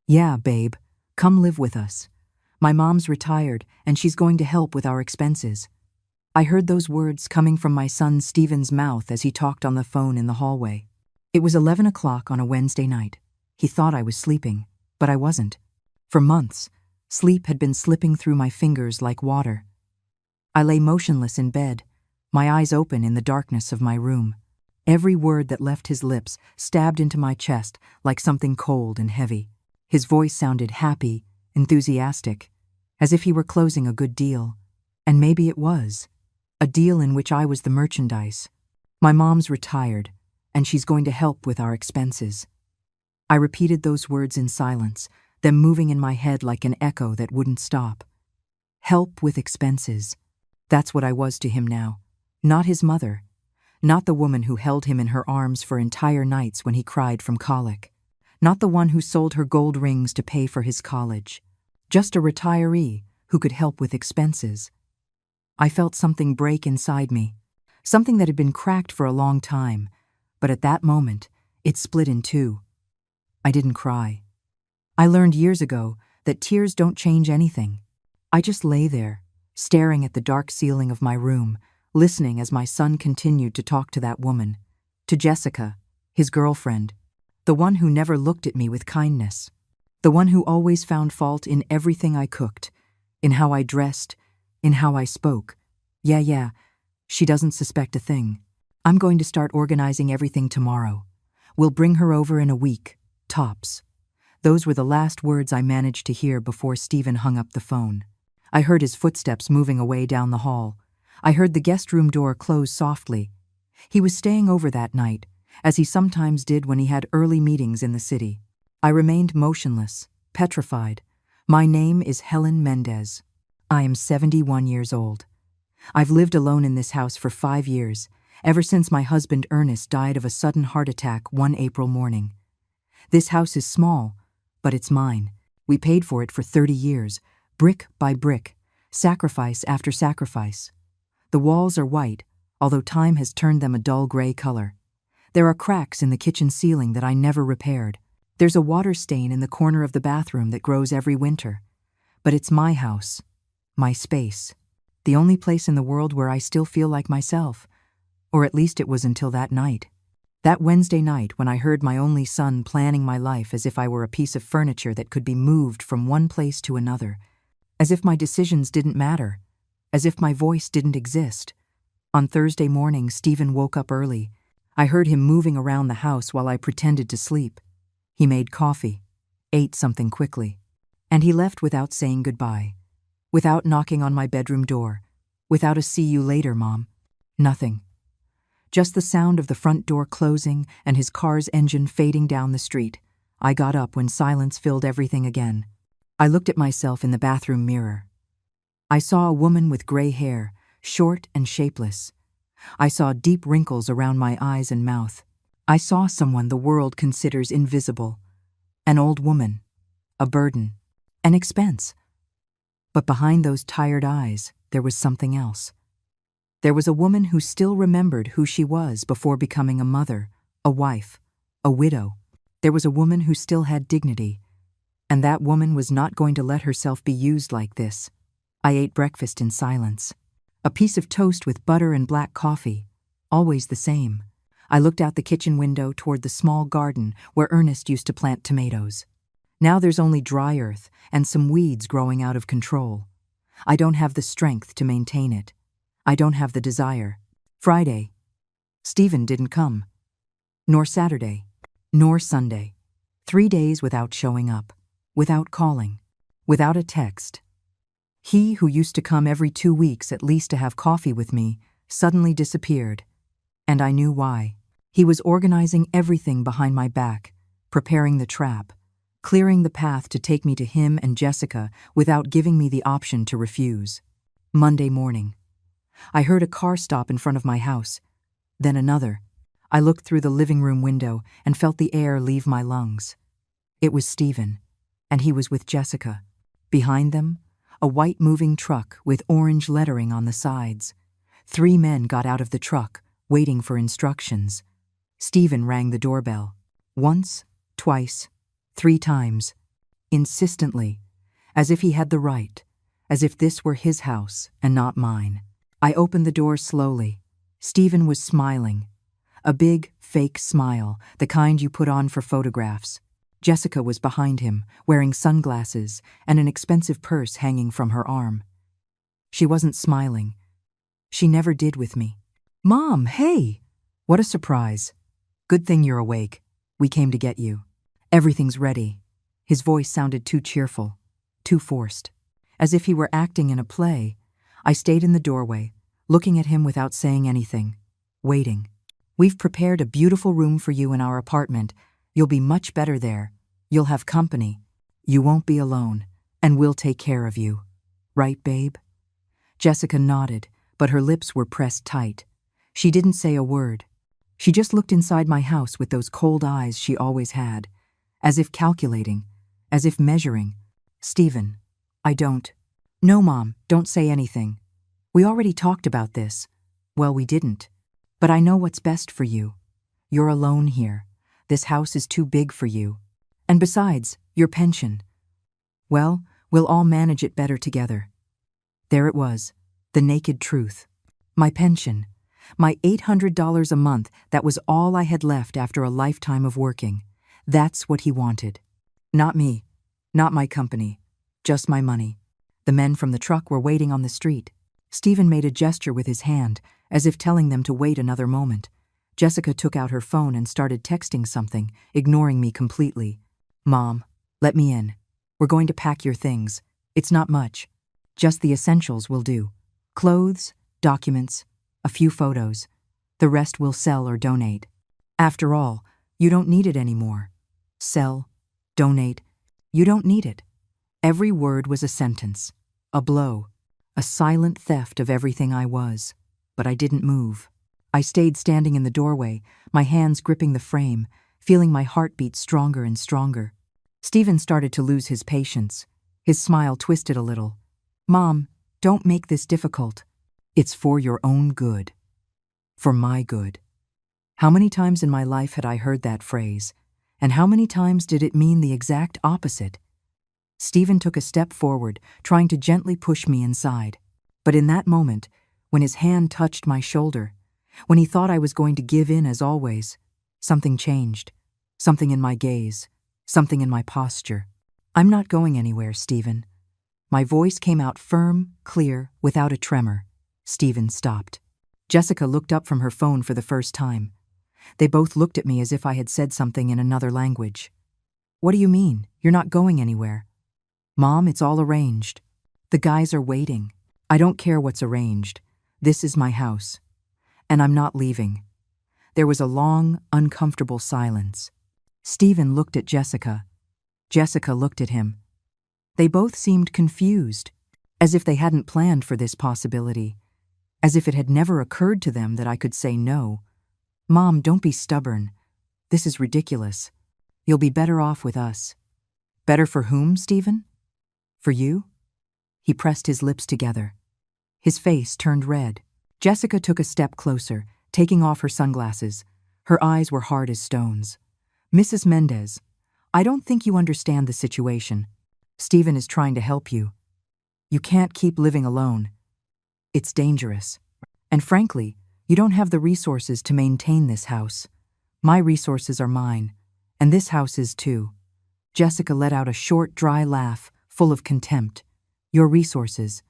Yeah, babe, come live with us. My mom's retired and she's going to help with our expenses. I heard those words coming from my son Steven's mouth as he talked on the phone in the hallway. It was 11 o'clock on a Wednesday night. He thought I was sleeping, but I wasn't. For months, sleep had been slipping through my fingers like water. I lay motionless in bed, my eyes open in the darkness of my room. Every word that left his lips stabbed into my chest like something cold and heavy. His voice sounded happy, enthusiastic, as if he were closing a good deal. And maybe it was. A deal in which I was the merchandise. My mom's retired, and she's going to help with our expenses. I repeated those words in silence, them moving in my head like an echo that wouldn't stop. Help with expenses. That's what I was to him now. Not his mother. Not the woman who held him in her arms for entire nights when he cried from colic. Not the one who sold her gold rings to pay for his college. Just a retiree who could help with expenses. I felt something break inside me, something that had been cracked for a long time, but at that moment, it split in two. I didn't cry. I learned years ago that tears don't change anything. I just lay there, staring at the dark ceiling of my room, listening as my son continued to talk to that woman, to Jessica, his girlfriend, the one who never looked at me with kindness, the one who always found fault in everything I cooked, in how I dressed, in how I spoke. Yeah, she doesn't suspect a thing. I'm going to start organizing everything tomorrow. We'll bring her over in a week, tops. Those were the last words I managed to hear before Stephen hung up the phone. I heard his footsteps moving away down the hall. I heard the guest room door close softly. He was staying over that night, as he sometimes did when he had early meetings in the city. I remained motionless, petrified. My name is Helen Mendez. I am 71 years old. I've lived alone in this house for 5 years, ever since my husband Ernest died of a sudden heart attack one April morning. This house is small, but it's mine. We paid for it for 30 years, brick by brick, sacrifice after sacrifice. The walls are white, although time has turned them a dull gray color. There are cracks in the kitchen ceiling that I never repaired. There's a water stain in the corner of the bathroom that grows every winter. But it's my house. My space. The only place in the world where I still feel like myself. Or at least it was until that night. That Wednesday night when I heard my only son planning my life as if I were a piece of furniture that could be moved from one place to another. As if my decisions didn't matter. As if my voice didn't exist. On Thursday morning, Stephen woke up early. I heard him moving around the house while I pretended to sleep. He made coffee, ate something quickly, and he left without saying goodbye. Without knocking on my bedroom door, without a "see you later, Mom." Nothing. Just the sound of the front door closing and his car's engine fading down the street. I got up when silence filled everything again. I looked at myself in the bathroom mirror. I saw a woman with gray hair, short and shapeless. I saw deep wrinkles around my eyes and mouth. I saw someone the world considers invisible. An old woman. A burden. An expense. But behind those tired eyes, there was something else. There was a woman who still remembered who she was before becoming a mother, a wife, a widow. There was a woman who still had dignity. And that woman was not going to let herself be used like this. I ate breakfast in silence. A piece of toast with butter and black coffee. Always the same. I looked out the kitchen window toward the small garden where Ernest used to plant tomatoes. Now there's only dry earth and some weeds growing out of control. I don't have the strength to maintain it. I don't have the desire. Friday. Stephen didn't come. Nor Saturday. Nor Sunday. 3 days without showing up. Without calling. Without a text. He who used to come every 2 weeks at least to have coffee with me suddenly disappeared. And I knew why. He was organizing everything behind my back, preparing the trap, clearing the path to take me to him and Jessica without giving me the option to refuse. Monday morning. I heard a car stop in front of my house, then another. I looked through the living room window and felt the air leave my lungs. It was Stephen, and he was with Jessica. Behind them, a white moving truck with orange lettering on the sides. 3 men got out of the truck, waiting for instructions. Stephen rang the doorbell. Once, twice, 3 times. insistently, as if he had the right, as if this were his house and not mine. I opened the door slowly. Stephen was smiling. A big, fake smile, the kind you put on for photographs. Jessica was behind him, wearing sunglasses and an expensive purse hanging from her arm. She wasn't smiling. She never did with me. "Mom, hey!" "What a surprise. Good thing you're awake. We came to get you. Everything's ready." His voice sounded too cheerful, too forced, as if he were acting in a play. I stayed in the doorway, looking at him without saying anything, waiting. "We've prepared a beautiful room for you in our apartment. You'll be much better there. You'll have company. You won't be alone, and we'll take care of you. Right, babe?" Jessica nodded, but her lips were pressed tight. She didn't say a word. She just looked inside my house with those cold eyes she always had, as if calculating, as if measuring. "Stephen, I don't." "No, Mom, don't say anything. We already talked about this." "Well, we didn't. But I know what's best for you. You're alone here. This house is too big for you. And besides, your pension. Well, we'll all manage it better together." There it was, the naked truth. My pension. My $800 a month, that was all I had left after a lifetime of working. That's what he wanted. Not me. Not my company. Just my money. The men from the truck were waiting on the street. Stephen made a gesture with his hand, as if telling them to wait another moment. Jessica took out her phone and started texting something, ignoring me completely. "Mom, let me in. We're going to pack your things. It's not much. Just the essentials will do. Clothes, documents, a few photos. The rest we'll sell or donate. After all, you don't need it anymore. Sell, donate. You don't need it." Every word was a sentence, a blow, a silent theft of everything I was. But I didn't move. I stayed standing in the doorway, my hands gripping the frame, feeling my heartbeat stronger and stronger. Stephen started to lose his patience. His smile twisted a little. "Mom, don't make this difficult. It's for your own good. For my good." How many times in my life had I heard that phrase, and how many times did it mean the exact opposite? Stephen took a step forward, trying to gently push me inside. But in that moment, when his hand touched my shoulder, when he thought I was going to give in as always, something changed. Something in my gaze, something in my posture. "I'm not going anywhere, Stephen." My voice came out firm, clear, without a tremor. Stephen stopped. Jessica looked up from her phone for the first time. They both looked at me as if I had said something in another language. "What do you mean? You're not going anywhere?" "Mom, it's all arranged. The guys are waiting. I don't care what's arranged. This is my house. And I'm not leaving." There was a long, uncomfortable silence. Stephen looked at Jessica. Jessica looked at him. They both seemed confused, as if they hadn't planned for this possibility, as if it had never occurred to them that I could say no. "Mom, don't be stubborn. This is ridiculous. You'll be better off with us." "Better for whom, Stephen? For you?" He pressed his lips together. His face turned red. Jessica took a step closer, taking off her sunglasses. Her eyes were hard as stones. "Mrs. Mendez, I don't think you understand the situation. Stephen is trying to help you. You can't keep living alone. It's dangerous. And frankly, you don't have the resources to maintain this house. My resources are mine, and this house is too." Jessica let out a short, dry laugh, full of contempt. "Your resources,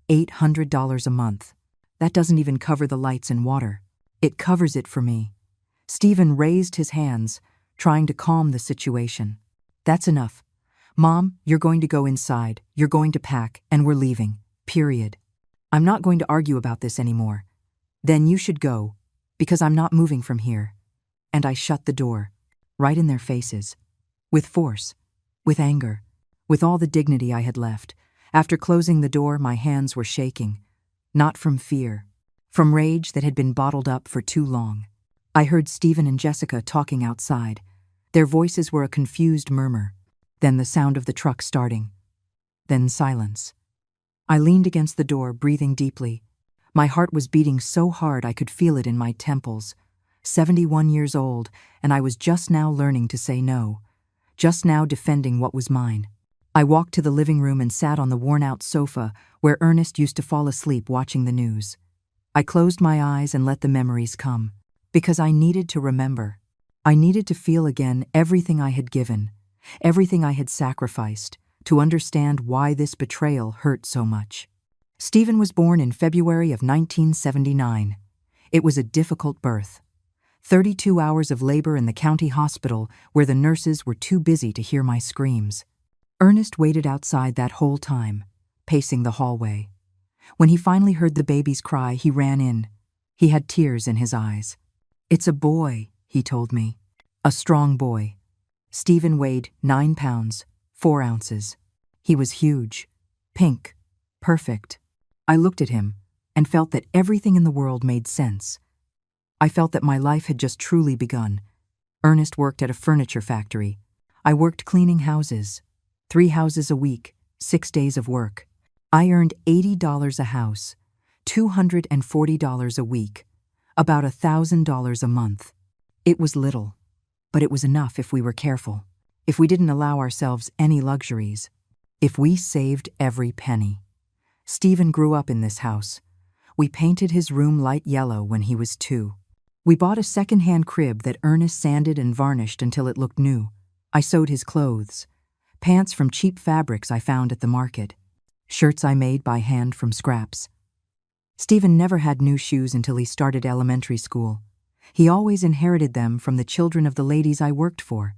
$800 a month. That doesn't even cover the lights and water. It covers it for me." Stephen raised his hands, trying to calm the situation. "That's enough. Mom, you're going to go inside, you're going to pack, and we're leaving. Period. I'm not going to argue about this anymore. Then you should go, because I'm not moving from here." And I shut the door, right in their faces. With force, with anger, with all the dignity I had left. After closing the door, my hands were shaking. Not from fear, from rage that had been bottled up for too long. I heard Stephen and Jessica talking outside. Their voices were a confused murmur. Then the sound of the truck starting. Then silence. I leaned against the door, breathing deeply. My heart was beating so hard I could feel it in my temples. 71 years old, and I was just now learning to say no. Just now defending what was mine. I walked to the living room and sat on the worn-out sofa where Ernest used to fall asleep watching the news. I closed my eyes and let the memories come, because I needed to remember. I needed to feel again everything I had given, everything I had sacrificed, to understand why this betrayal hurt so much. Stephen was born in February of 1979. It was a difficult birth. 32 hours of labor in the county hospital where the nurses were too busy to hear my screams. Ernest waited outside that whole time, pacing the hallway. When he finally heard the baby's cry, he ran in. He had tears in his eyes. "It's a boy," he told me. "A strong boy." Stephen weighed 9 pounds, 4 ounces. He was huge, pink, perfect. I looked at him and felt that everything in the world made sense. I felt that my life had just truly begun. Ernest worked at a furniture factory. I worked cleaning houses. 3 houses a week, 6 days of work. I earned $80 a house, $240 a week, about $1,000 a month. It was little, but it was enough if we were careful, if we didn't allow ourselves any luxuries, if we saved every penny. Stephen grew up in this house. We painted his room light yellow when he was 2. We bought a second-hand crib that Ernest sanded and varnished until it looked new. I sewed his clothes. Pants from cheap fabrics I found at the market. Shirts I made by hand from scraps. Stephen never had new shoes until he started elementary school. He always inherited them from the children of the ladies I worked for.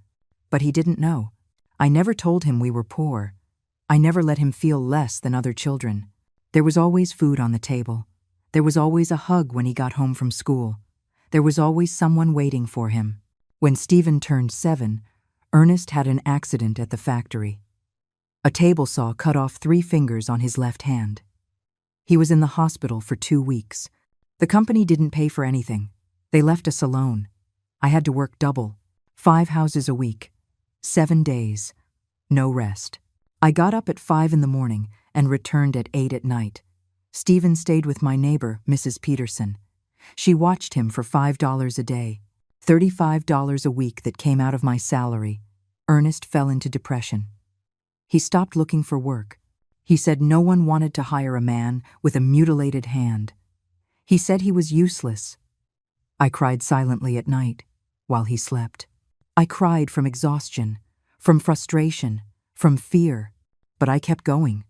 But he didn't know. I never told him we were poor. I never let him feel less than other children. There was always food on the table. There was always a hug when he got home from school. There was always someone waiting for him. When Stephen turned 7, Ernest had an accident at the factory. A table saw cut off 3 fingers on his left hand. He was in the hospital for 2 weeks. The company didn't pay for anything. They left us alone. I had to work double, 5 houses a week, 7 days, no rest. I got up at 5 in the morning and returned at 8 at night. Stephen stayed with my neighbor, Mrs. Peterson. She watched him for $5 a day, $35 a week that came out of my salary. Ernest fell into depression. He stopped looking for work. He said no one wanted to hire a man with a mutilated hand. He said he was useless. I cried silently at night while he slept. I cried from exhaustion, from frustration, from fear, but I kept going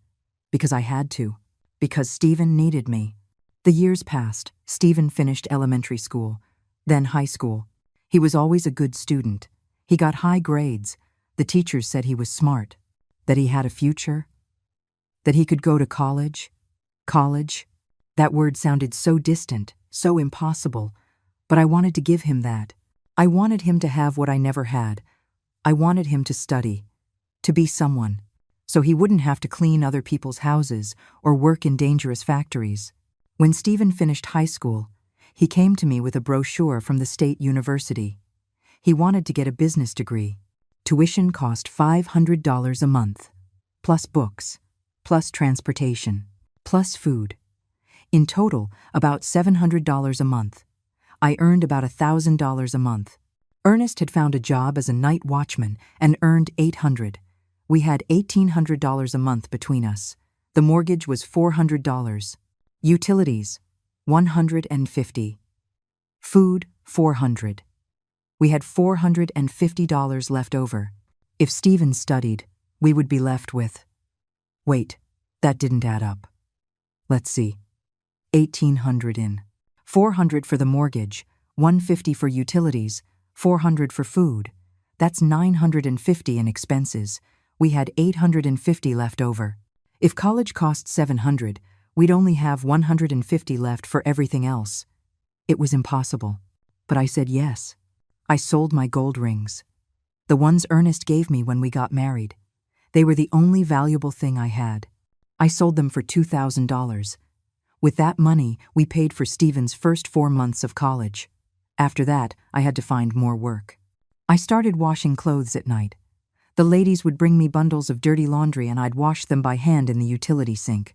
because I had to, because Stephen needed me. The years passed. Stephen finished elementary school, then high school. He was always a good student. He got high grades. The teachers said he was smart, that he had a future, that he could go to college. College? That word sounded so distant, so impossible, but I wanted to give him that. I wanted him to have what I never had. I wanted him to study, to be someone, so he wouldn't have to clean other people's houses or work in dangerous factories. When Stephen finished high school, he came to me with a brochure from the state university. He wanted to get a business degree. Tuition cost $500 a month, plus books, plus transportation, plus food. In total, about $700 a month. I earned about $1,000 a month. Ernest had found a job as a night watchman and earned $800. We had $1,800 a month between us. The mortgage was $400. Utilities, $150. Food, $400. We had $450 left over. If Stephen studied, we would be left with... Wait, that didn't add up. Let's see. $1,800 in. $400 for the mortgage, $150 for utilities, $400 for food. That's $950 in expenses. We had $850 left over. If college cost $700, we'd only have $150 left for everything else. It was impossible, but I said yes. I sold my gold rings, the ones Ernest gave me when we got married. They were the only valuable thing I had. I sold them for $2,000. With that money, we paid for Stephen's first 4 months of college. After that, I had to find more work. I started washing clothes at night. The ladies would bring me bundles of dirty laundry and I'd wash them by hand in the utility sink.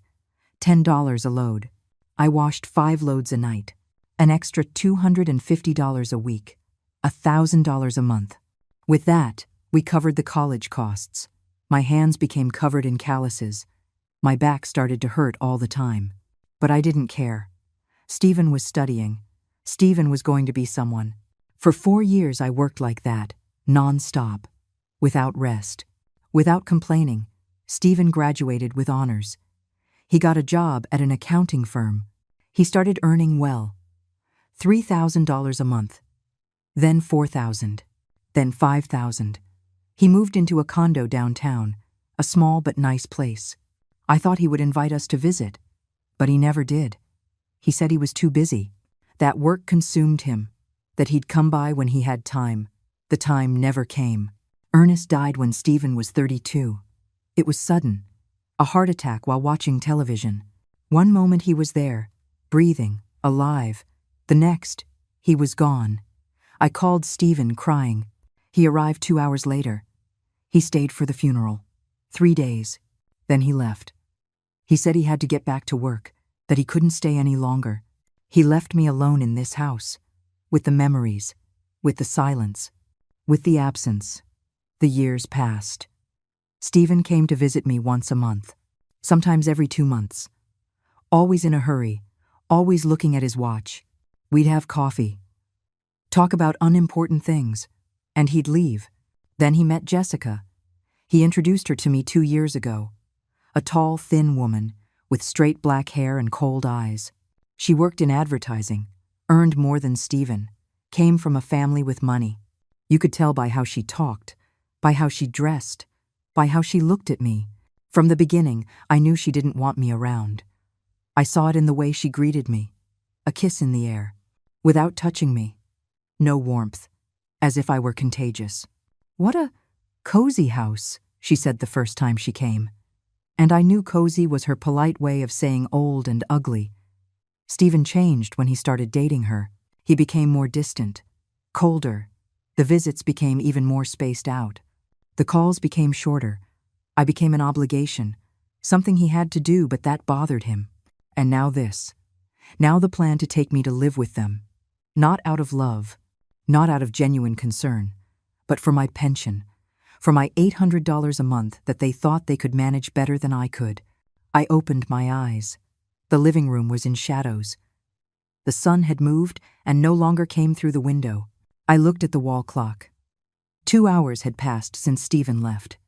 $10 a load. I washed 5 loads a night. An extra $250 a week. $1,000 a month. With that, we covered the college costs. My hands became covered in calluses. My back started to hurt all the time. But I didn't care. Stephen was studying. Stephen was going to be someone. For 4 years I worked like that, non-stop, without rest, without complaining. Stephen graduated with honors. He got a job at an accounting firm. He started earning well. $3,000 a month. Then $4,000. Then $5,000. He moved into a condo downtown, a small but nice place. I thought he would invite us to visit, but he never did. He said he was too busy, that work consumed him, that he'd come by when he had time. The time never came. Ernest died when Stephen was 32. It was sudden, a heart attack while watching television. One moment he was there, breathing, alive. The next, he was gone. I called Stephen, crying. He arrived 2 hours later. He stayed for the funeral. 3 days. Then he left. He said he had to get back to work, that he couldn't stay any longer. He left me alone in this house, with the memories, with the silence, with the absence. The years passed. Stephen came to visit me once a month, sometimes every 2 months. Always in a hurry, always looking at his watch. We'd have coffee, talk about unimportant things, and he'd leave. Then he met Jessica. He introduced her to me 2 years ago. A tall, thin woman with straight black hair and cold eyes. She worked in advertising, earned more than Stephen, came from a family with money. You could tell by how she talked, by how she dressed, by how she looked at me. From the beginning, I knew she didn't want me around. I saw it in the way she greeted me. A kiss in the air, without touching me. No warmth, as if I were contagious. "What a cozy house," she said the first time she came. And I knew cozy was her polite way of saying old and ugly. Stephen changed when he started dating her. He became more distant, colder. The visits became even more spaced out. The calls became shorter. I became an obligation, something he had to do, but that bothered him. And now this. Now the plan to take me to live with them. Not out of love, not out of genuine concern, but for my pension, for my $800 a month that they thought they could manage better than I could. I opened my eyes. The living room was in shadows. The sun had moved and no longer came through the window. I looked at the wall clock. 2 hours had passed since Stephen left.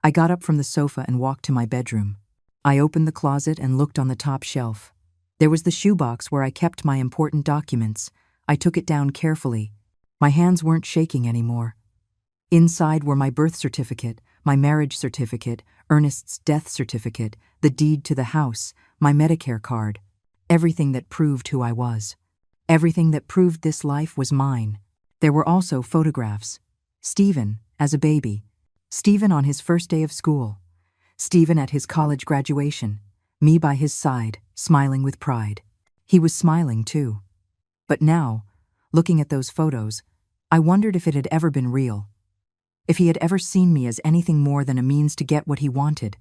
I got up from the sofa and walked to my bedroom. I opened the closet and looked on the top shelf. There was the shoebox where I kept my important documents. I took it down carefully. My hands weren't shaking anymore. Inside were my birth certificate, my marriage certificate, Ernest's death certificate, the deed to the house, my Medicare card. Everything that proved who I was. Everything that proved this life was mine. There were also photographs. Stephen as a baby. Stephen on his first day of school. Stephen at his college graduation. Me by his side, smiling with pride. He was smiling too. But now, looking at those photos, I wondered if it had ever been real. If he had ever seen me as anything more than a means to get what he wanted.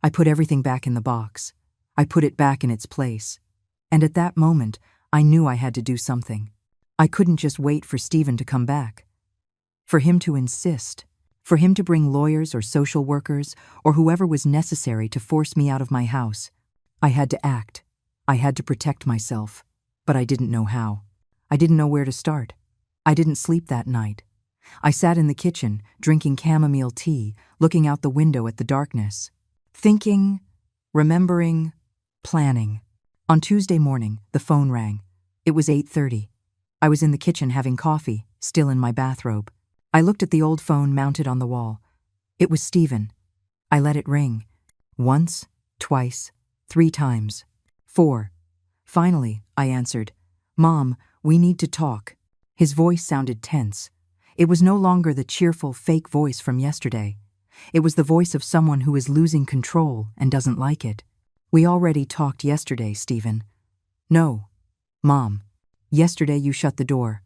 I put everything back in the box. I put it back in its place. And at that moment, I knew I had to do something. I couldn't just wait for Stephen to come back. For him to insist. For him to bring lawyers or social workers or whoever was necessary to force me out of my house. I had to act. I had to protect myself. But I didn't know how. I didn't know where to start. I didn't sleep that night. I sat in the kitchen, drinking chamomile tea, looking out the window at the darkness. Thinking, remembering, planning. On Tuesday morning, the phone rang. It was 8:30. I was in the kitchen having coffee, still in my bathrobe. I looked at the old phone mounted on the wall. It was Stephen. I let it ring. Once, twice, 3 times. 4. Finally, I answered. "Mom, we need to talk." His voice sounded tense. It was no longer the cheerful, fake voice from yesterday. It was the voice of someone who is losing control and doesn't like it. "We already talked yesterday, Stephen." "No. Mom, yesterday you shut the door.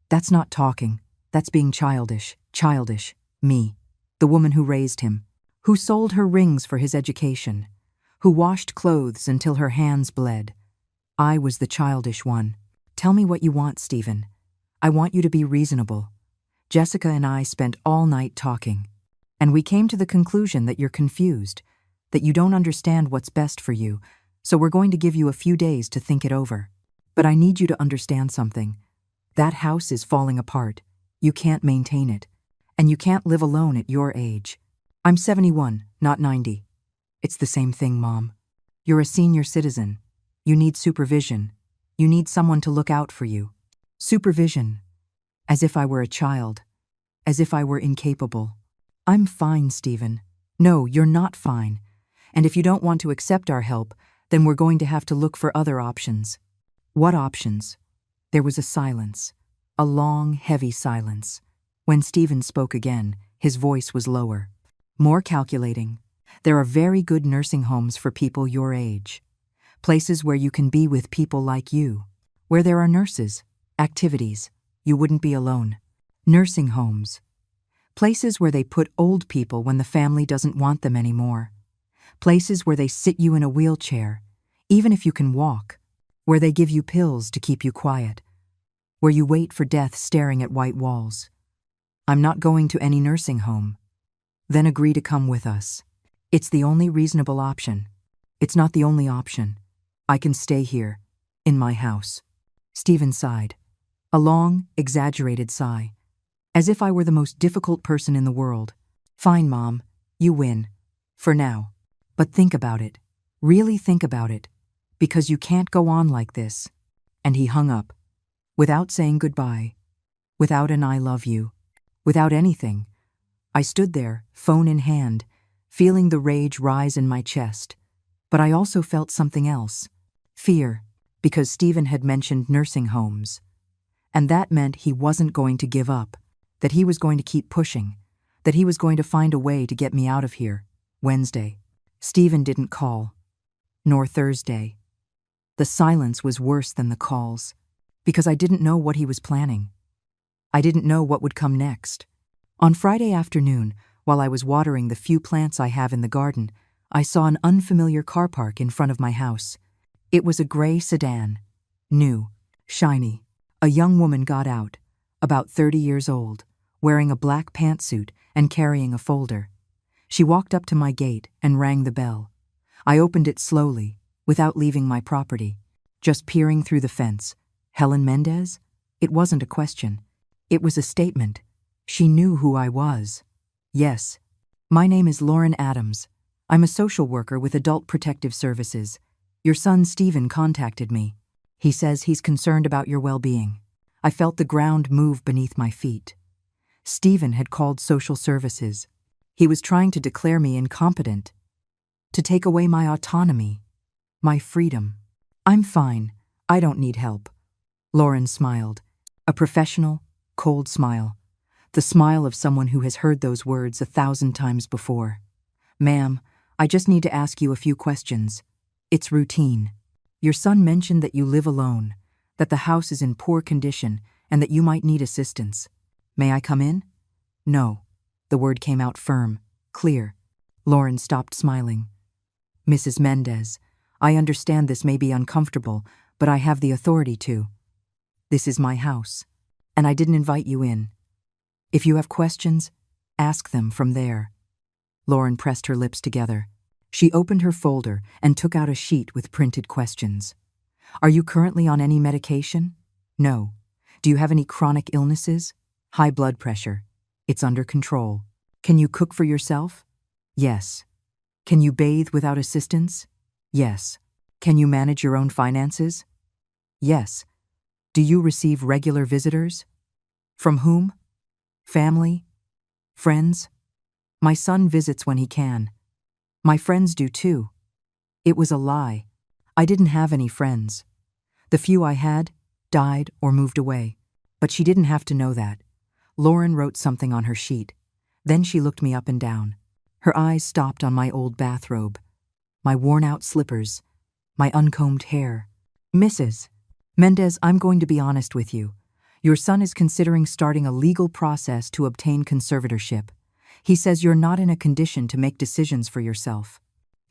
That's not talking. That's being childish. Childish. Me. The woman who raised him. Who sold her rings for his education. Who washed clothes until her hands bled. I was the childish one. Tell me what you want, Stephen. I want you to be reasonable. Jessica and I spent all night talking. And we came to the conclusion that you're confused, that you don't understand what's best for you, so we're going to give you a few days to think it over. But I need you to understand something. That house is falling apart. You can't maintain it. And you can't live alone at your age. I'm 71, not 90. It's the same thing, Mom. You're a senior citizen. You need supervision. You need someone to look out for you. Supervision. As if I were a child. As if I were incapable. I'm fine, Stephen. No, you're not fine. And if you don't want to accept our help, then we're going to have to look for other options. What options? There was a silence. A long, heavy silence. When Stephen spoke again, his voice was lower. More calculating. There are very good nursing homes for people your age. Places where you can be with people like you. Where there are nurses, activities. You wouldn't be alone. Nursing homes. Places where they put old people when the family doesn't want them anymore. Places where they sit you in a wheelchair, even if you can walk. Where they give you pills to keep you quiet. Where you wait for death staring at white walls. I'm not going to any nursing home. Then agree to come with us. It's the only reasonable option. It's not the only option. I can stay here, in my house. Stephen sighed. A long, exaggerated sigh. As if I were the most difficult person in the world. Fine, Mom. You win. For now. But think about it. Really think about it. Because you can't go on like this. And he hung up. Without saying goodbye. Without an I love you. Without anything. I stood there, phone in hand, feeling the rage rise in my chest. But I also felt something else. Fear. Because Stephen had mentioned nursing homes. And that meant he wasn't going to give up. That he was going to keep pushing. That he was going to find a way to get me out of here. Wednesday. Stephen didn't call. Nor Thursday. The silence was worse than the calls. Because I didn't know what he was planning. I didn't know what would come next. On Friday afternoon, while I was watering the few plants I have in the garden, I saw an unfamiliar car park in front of my house. It was a gray sedan. New. Shiny. A young woman got out, about 30 years old, wearing a black pantsuit and carrying a folder. She walked up to my gate and rang the bell. I opened it slowly, without leaving my property, just peering through the fence. Helen Mendez? It wasn't a question. It was a statement. She knew who I was. Yes. My name is Lauren Adams. I'm a social worker with Adult Protective Services. Your son Stephen contacted me. He says he's concerned about your well-being. I felt the ground move beneath my feet. Stephen had called social services. He was trying to declare me incompetent. To take away my autonomy. My freedom. I'm fine. I don't need help. Lauren smiled. A professional, cold smile. The smile of someone who has heard those words 1,000 times before. Ma'am, I just need to ask you a few questions. It's routine. Your son mentioned that you live alone, that the house is in poor condition, and that you might need assistance. May I come in? No. The word came out firm, clear. Lauren stopped smiling. Mrs. Mendez, I understand this may be uncomfortable, but I have the authority to. This is my house, and I didn't invite you in. If you have questions, ask them from there. Lauren pressed her lips together. She opened her folder and took out a sheet with printed questions. Are you currently on any medication? No. Do you have any chronic illnesses? High blood pressure. It's under control. Can you cook for yourself? Yes. Can you bathe without assistance? Yes. Can you manage your own finances? Yes. Do you receive regular visitors? From whom? Family? Friends? My son visits when he can. My friends do too. It was a lie. I didn't have any friends. The few I had died or moved away. But she didn't have to know that. Lauren wrote something on her sheet. Then she looked me up and down. Her eyes stopped on my old bathrobe, my worn-out slippers, my uncombed hair. Mrs. Mendez, I'm going to be honest with you. Your son is considering starting a legal process to obtain conservatorship. He says you're not in a condition to make decisions for yourself.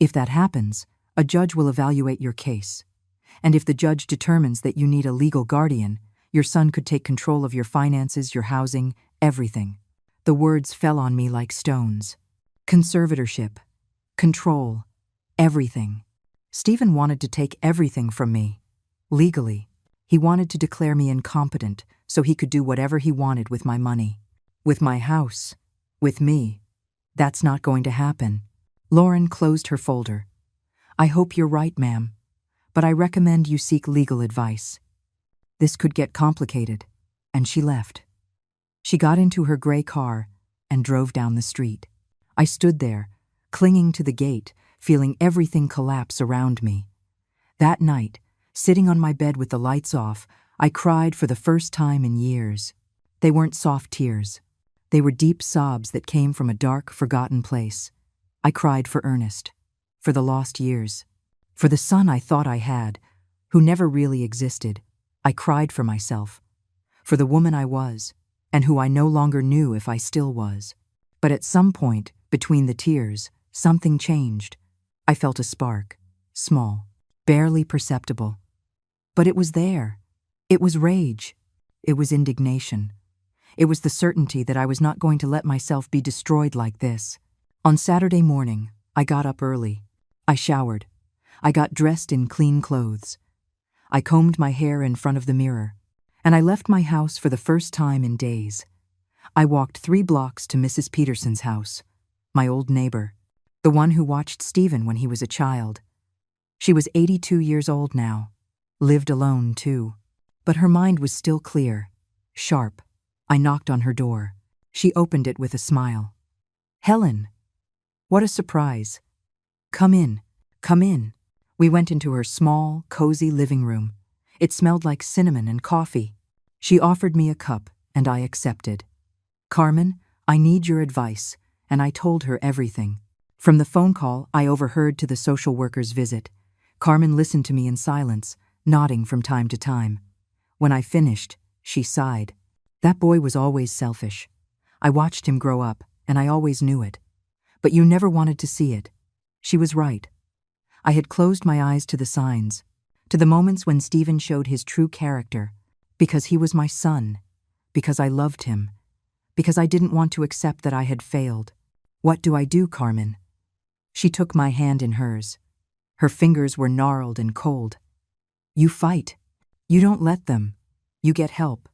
If that happens, a judge will evaluate your case. And if the judge determines that you need a legal guardian, your son could take control of your finances, your housing, everything. The words fell on me like stones. Conservatorship. Control. Everything. Stephen wanted to take everything from me. Legally. He wanted to declare me incompetent so he could do whatever he wanted with my money. With my house. With me. That's not going to happen. Lauren closed her folder. I hope you're right, ma'am, but I recommend you seek legal advice. This could get complicated. And she left. She got into her gray car and drove down the street. I stood there, clinging to the gate, feeling everything collapse around me. That night, sitting on my bed with the lights off, I cried for the first time in years. They weren't soft tears. They were deep sobs that came from a dark, forgotten place. I cried for Ernest, for the lost years, for the son I thought I had, who never really existed. I cried for myself, for the woman I was, and who I no longer knew if I still was. But at some point, between the tears, something changed. I felt a spark, small, barely perceptible. But it was there. It was rage. It was indignation. It was the certainty that I was not going to let myself be destroyed like this. On Saturday morning, I got up early. I showered. I got dressed in clean clothes. I combed my hair in front of the mirror, and I left my house for the first time in days. I walked 3 blocks to Mrs. Peterson's house, my old neighbor, the one who watched Stephen when he was a child. She was 82 years old now, lived alone too, but her mind was still clear, sharp. I knocked on her door. She opened it with a smile. Helen! What a surprise. Come in, come in. We went into her small, cozy living room. It smelled like cinnamon and coffee. She offered me a cup, and I accepted. Carmen, I need your advice, and I told her everything. From the phone call I overheard to the social worker's visit, Carmen listened to me in silence, nodding from time to time. When I finished, she sighed. That boy was always selfish. I watched him grow up, and I always knew it. But you never wanted to see it. She was right. I had closed my eyes to the signs, to the moments when Stephen showed his true character, because he was my son, because I loved him, because I didn't want to accept that I had failed. What do I do, Carmen? She took my hand in hers. Her fingers were gnarled and cold. You fight. You don't let them. You get help.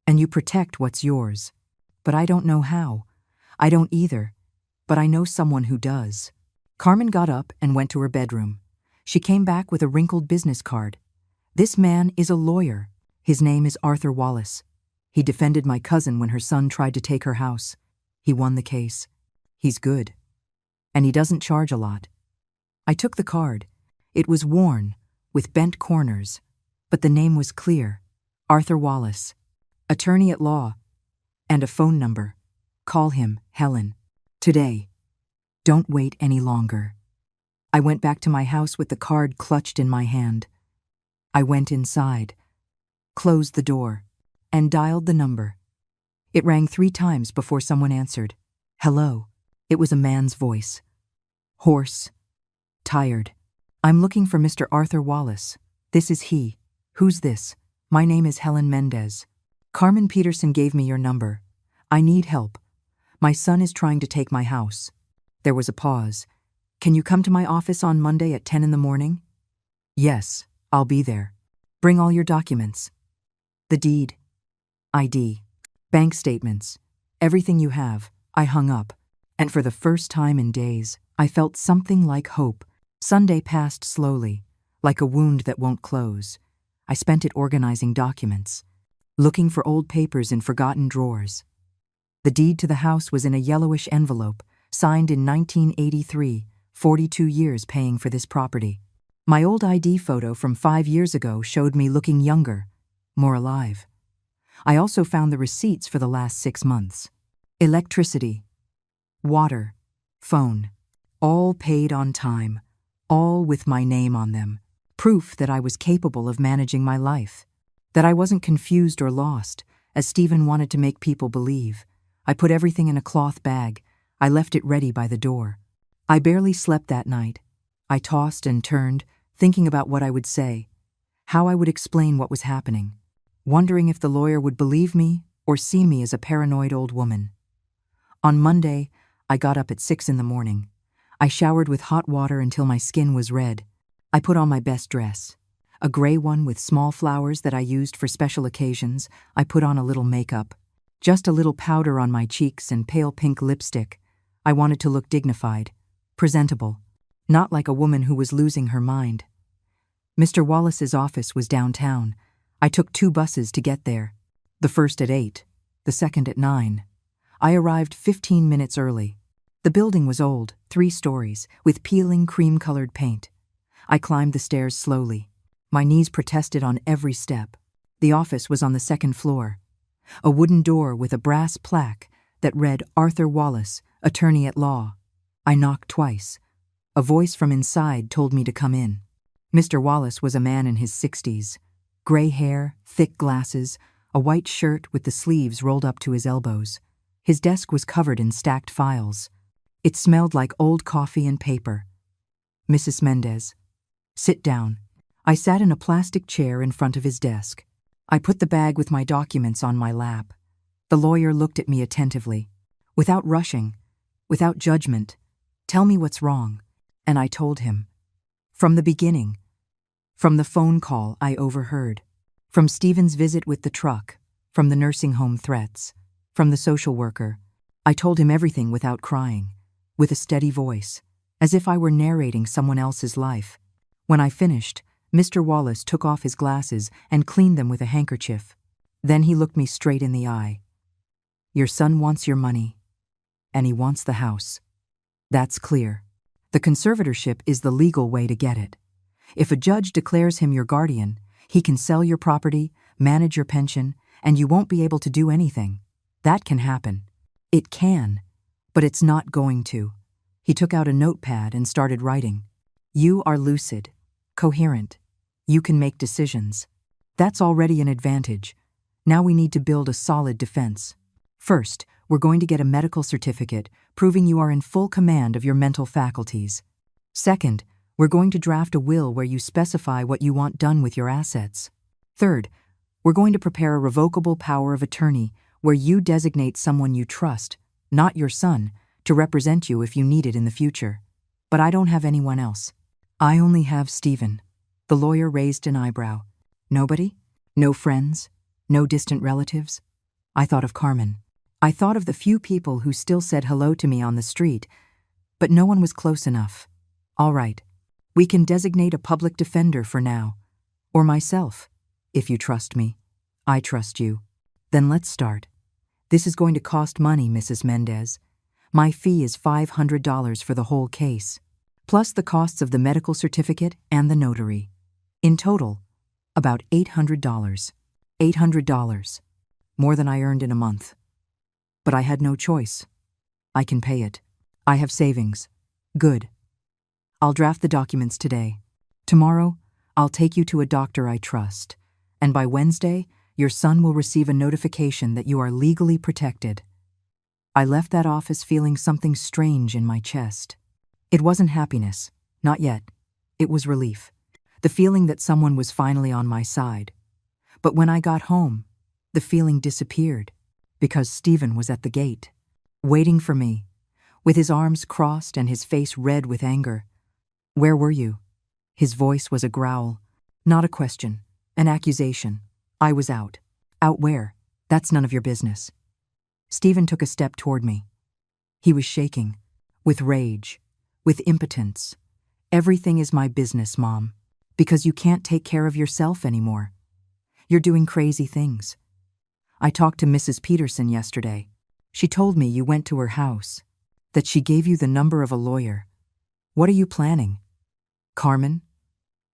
And you protect what's yours. But I don't know how. I don't either. But I know someone who does. Carmen got up and went to her bedroom. She came back with a wrinkled business card. This man is a lawyer. His name is Arthur Wallace. He defended my cousin when her son tried to take her house. He won the case. He's good. And he doesn't charge a lot. I took the card. It was worn, with bent corners, but the name was clear. Arthur Wallace. Attorney at law. And a phone number. Call him, Helen. Today. Don't wait any longer. I went back to my house with the card clutched in my hand. I went inside, closed the door, and dialed the number. It rang 3 times before someone answered. Hello. It was a man's voice. Hoarse. Tired. I'm looking for Mr. Arthur Wallace. This is he. Who's this? My name is Helen Mendez. Carmen Peterson gave me your number. I need help. My son is trying to take my house. There was a pause. Can you come to my office on Monday at 10 in the morning? Yes, I'll be there. Bring all your documents. The deed. ID. Bank statements. Everything you have. I hung up. And for the first time in days, I felt something like hope. Sunday passed slowly, like a wound that won't close. I spent it organizing documents, looking for old papers in forgotten drawers. The deed to the house was in a yellowish envelope, signed in 1983, 42 years paying for this property. My old ID photo from 5 years ago showed me looking younger, more alive. I also found the receipts for the last 6 months. Electricity, water, phone, all paid on time, all with my name on them. Proof that I was capable of managing my life, that I wasn't confused or lost, as Stephen wanted to make people believe. I put everything in a cloth bag. I left it ready by the door. I barely slept that night. I tossed and turned, thinking about what I would say, how I would explain what was happening, wondering if the lawyer would believe me or see me as a paranoid old woman. On Monday, I got up at 6 in the morning. I showered with hot water until my skin was red. I put on my best dress, a gray one with small flowers that I used for special occasions. I put on a little makeup, just a little powder on my cheeks and pale pink lipstick. I wanted to look dignified, presentable, not like a woman who was losing her mind. Mr. Wallace's office was downtown. I took 2 buses to get there, the first at 8, the second at 9. I arrived 15 minutes early. The building was old, 3 stories, with peeling cream-colored paint. I climbed the stairs slowly. My knees protested on every step. The office was on the 2nd floor. A wooden door with a brass plaque that read Arthur Wallace, Attorney at Law. I knocked twice. A voice from inside told me to come in. Mr. Wallace was a man in his 60s. Gray hair, thick glasses, a white shirt with the sleeves rolled up to his elbows. His desk was covered in stacked files. It smelled like old coffee and paper. "Mrs. Mendez, sit down." I sat in a plastic chair in front of his desk. I put the bag with my documents on my lap. The lawyer looked at me attentively. Without rushing, without judgment, "Tell me what's wrong." And I told him. From the beginning. From the phone call I overheard. From Stephen's visit with the truck. From the nursing home threats. From the social worker. I told him everything without crying, with a steady voice, as if I were narrating someone else's life. When I finished, Mr. Wallace took off his glasses and cleaned them with a handkerchief. Then he looked me straight in the eye. "Your son wants your money, and he wants the house. That's clear. The conservatorship is the legal way to get it. If a judge declares him your guardian, he can sell your property, manage your pension, and you won't be able to do anything. That can happen. It can, but it's not going to." He took out a notepad and started writing. "You are lucid, coherent. You can make decisions. That's already an advantage. Now we need to build a solid defense. First, we're going to get a medical certificate proving you are in full command of your mental faculties. Second, we're going to draft a will where you specify what you want done with your assets. Third, we're going to prepare a revocable power of attorney where you designate someone you trust, not your son, to represent you if you need it in the future. But I don't have anyone else. I only have Stephen." The lawyer raised an eyebrow. "Nobody? No friends? No distant relatives?" I thought of Carmen. I thought of the few people who still said hello to me on the street, but no one was close enough. "All right, we can designate a public defender for now. Or myself, if you trust me. I trust you. Then let's start. This is going to cost money, Mrs. Mendez. My fee is $500 for the whole case, plus the costs of the medical certificate and the notary. In total, about $800. $800. More than I earned in a month. But I had no choice. I can pay it. I have savings. Good. I'll draft the documents today. Tomorrow, I'll take you to a doctor I trust. And by Wednesday, your son will receive a notification that you are legally protected." I left that office feeling something strange in my chest. It wasn't happiness. Not yet. It was relief. The feeling that someone was finally on my side. But when I got home, the feeling disappeared, because Stephen was at the gate, waiting for me, with his arms crossed and his face red with anger. "Where were you?" His voice was a growl, not a question, an accusation. I was out. Out where? That's none of your business. Stephen took a step toward me. He was shaking, with rage, with impotence. "Everything is my business, Mom, because you can't take care of yourself anymore. You're doing crazy things. I talked to Mrs. Peterson yesterday. She told me you went to her house, that she gave you the number of a lawyer. What are you planning? Carmen?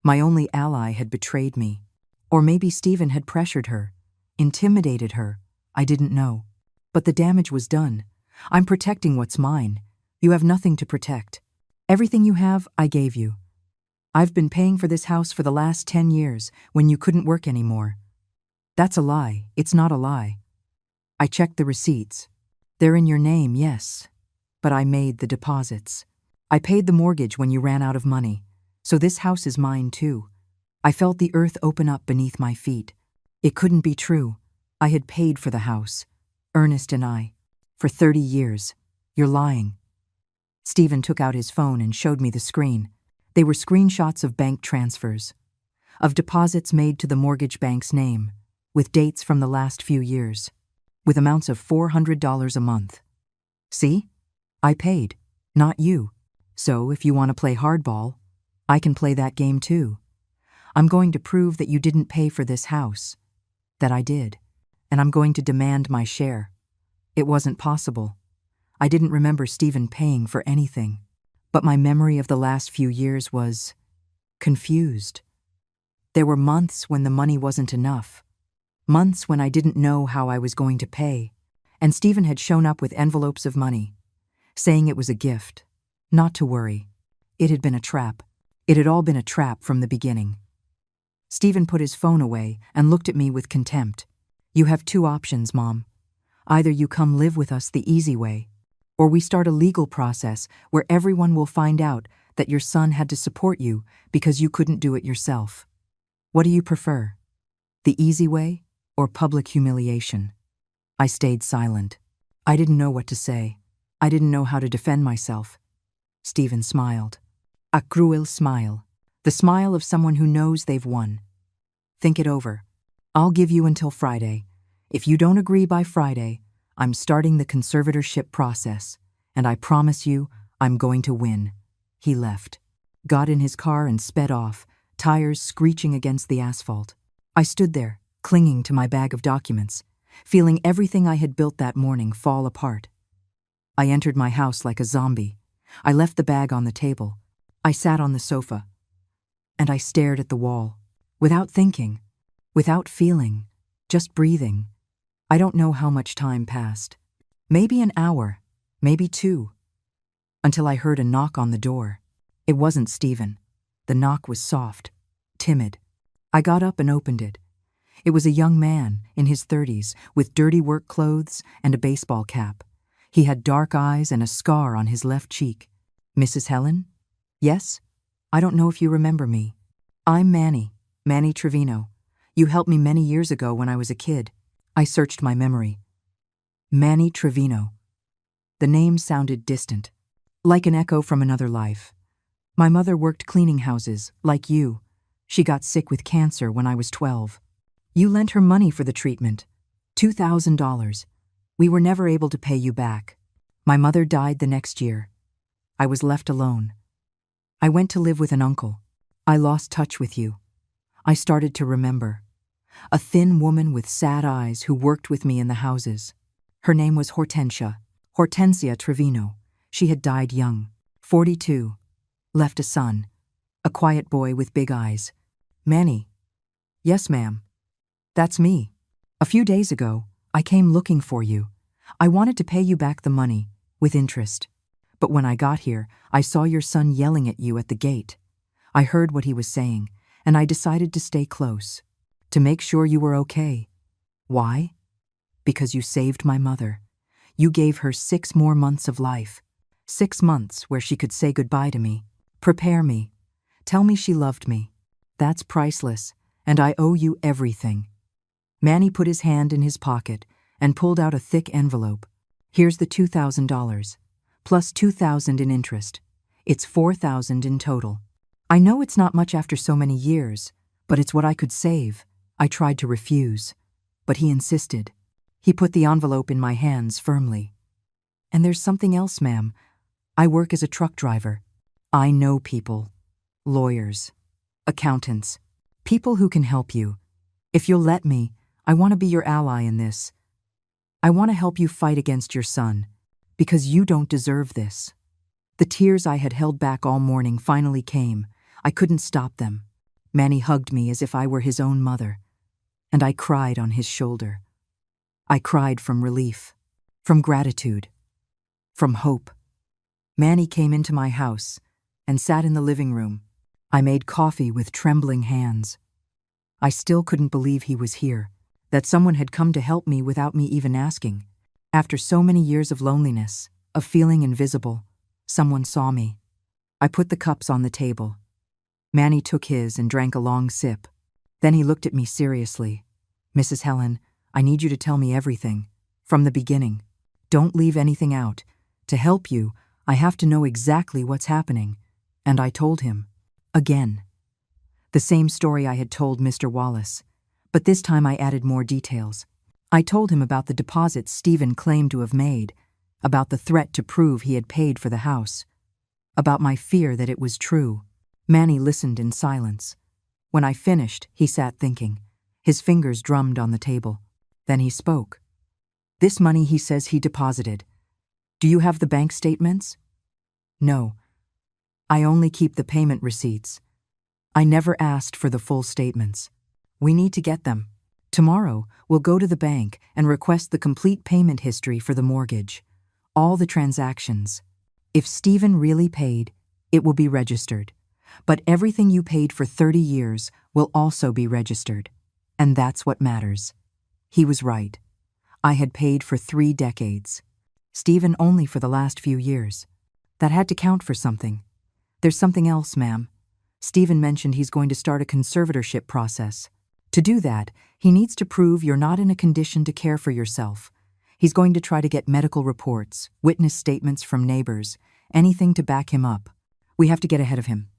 My only ally had betrayed me. Or maybe Stephen had pressured her, intimidated her. I didn't know. But the damage was done. I'm protecting what's mine. You have nothing to protect. Everything you have, I gave you. I've been paying for this house for the last 10 years when you couldn't work anymore." "That's a lie. It's not a lie." "I checked the receipts. They're in your name, yes. But I made the deposits. I paid the mortgage when you ran out of money. So this house is mine too." I felt the earth open up beneath my feet. It couldn't be true. I had paid for the house. Ernest and I. For 30 years. "You're lying." Stephen took out his phone and showed me the screen. They were screenshots of bank transfers, of deposits made to the mortgage bank's name, with dates from the last few years, with amounts of $400 a month. See? I paid, not you. So if you want to play hardball, I can play that game too. I'm going to prove that you didn't pay for this house, that I did, and I'm going to demand my share. It wasn't possible. I didn't remember Stephen paying for anything, but my memory of the last few years was confused. There were months when the money wasn't enough, months when I didn't know how I was going to pay, and Stephen had shown up with envelopes of money, saying it was a gift. Not to worry. It had been a trap. It had all been a trap from the beginning. Stephen put his phone away and looked at me with contempt. You have two options, Mom. Either you come live with us the easy way, or we start a legal process where everyone will find out that your son had to support you because you couldn't do it yourself. What do you prefer? The easy way or public humiliation? I stayed silent. I didn't know what to say. I didn't know how to defend myself. Stephen smiled. A cruel smile. The smile of someone who knows they've won. Think it over. I'll give you until Friday. If you don't agree by Friday, I'm starting the conservatorship process, and I promise you, I'm going to win. He left, got in his car and sped off, tires screeching against the asphalt. I stood there, clinging to my bag of documents, feeling everything I had built that morning fall apart. I entered my house like a zombie. I left the bag on the table. I sat on the sofa, and I stared at the wall, without thinking, without feeling, just breathing. I don't know how much time passed. Maybe an hour, maybe two, until I heard a knock on the door. It wasn't Stephen. The knock was soft, timid. I got up and opened it. It was a young man in his 30s with dirty work clothes and a baseball cap. He had dark eyes and a scar on his left cheek. Mrs. Helen? Yes? I don't know if you remember me. I'm Manny Trevino. You helped me many years ago when I was a kid. I searched my memory. Manny Trevino. The name sounded distant, like an echo from another life. My mother worked cleaning houses, like you. She got sick with cancer when I was 12. You lent her money for the treatment, $2,000. We were never able to pay you back. My mother died the next year. I was left alone. I went to live with an uncle. I lost touch with you. I started to remember. A thin woman with sad eyes who worked with me in the houses. Her name was Hortensia Trevino. She had died young, 42, left a son, a quiet boy with big eyes. Manny. Yes, ma'am. That's me. A few days ago, I came looking for you. I wanted to pay you back the money, with interest. But when I got here, I saw your son yelling at you at the gate. I heard what he was saying, and I decided to stay close, to make sure you were okay. Why? Because you saved my mother. You gave her 6 more months of life. 6 months where she could say goodbye to me, prepare me, tell me she loved me. That's priceless, and I owe you everything. Manny put his hand in his pocket and pulled out a thick envelope. Here's the $2,000, plus $2,000 in interest. It's $4,000 in total. I know it's not much after so many years, but it's what I could save. I tried to refuse, but he insisted. He put the envelope in my hands firmly. And there's something else, ma'am. I work as a truck driver. I know people, lawyers, accountants, people who can help you. If you'll let me, I want to be your ally in this. I want to help you fight against your son, because you don't deserve this. The tears I had held back all morning finally came. I couldn't stop them. Manny hugged me as if I were his own mother, and I cried on his shoulder. I cried from relief, from gratitude, from hope. Manny came into my house and sat in the living room. I made coffee with trembling hands. I still couldn't believe he was here, that someone had come to help me without me even asking. After so many years of loneliness, of feeling invisible, someone saw me. I put the cups on the table. Manny took his and drank a long sip. Then he looked at me seriously. Mrs. Helen, I need you to tell me everything, from the beginning. Don't leave anything out. To help you, I have to know exactly what's happening. And I told him. Again. The same story I had told Mr. Wallace, but this time I added more details. I told him about the deposits Stephen claimed to have made, about the threat to prove he had paid for the house, about my fear that it was true. Manny listened in silence. When I finished, he sat thinking. His fingers drummed on the table. Then he spoke. This money he says he deposited. Do you have the bank statements? No. I only keep the payment receipts. I never asked for the full statements. We need to get them. Tomorrow, we'll go to the bank and request the complete payment history for the mortgage. All the transactions. If Stephen really paid, it will be registered. But everything you paid for 30 years will also be registered. And that's what matters. He was right. I had paid for 3 decades. Stephen only for the last few years. That had to count for something. There's something else, ma'am. Stephen mentioned he's going to start a conservatorship process. To do that, he needs to prove you're not in a condition to care for yourself. He's going to try to get medical reports, witness statements from neighbors, anything to back him up. We have to get ahead of him.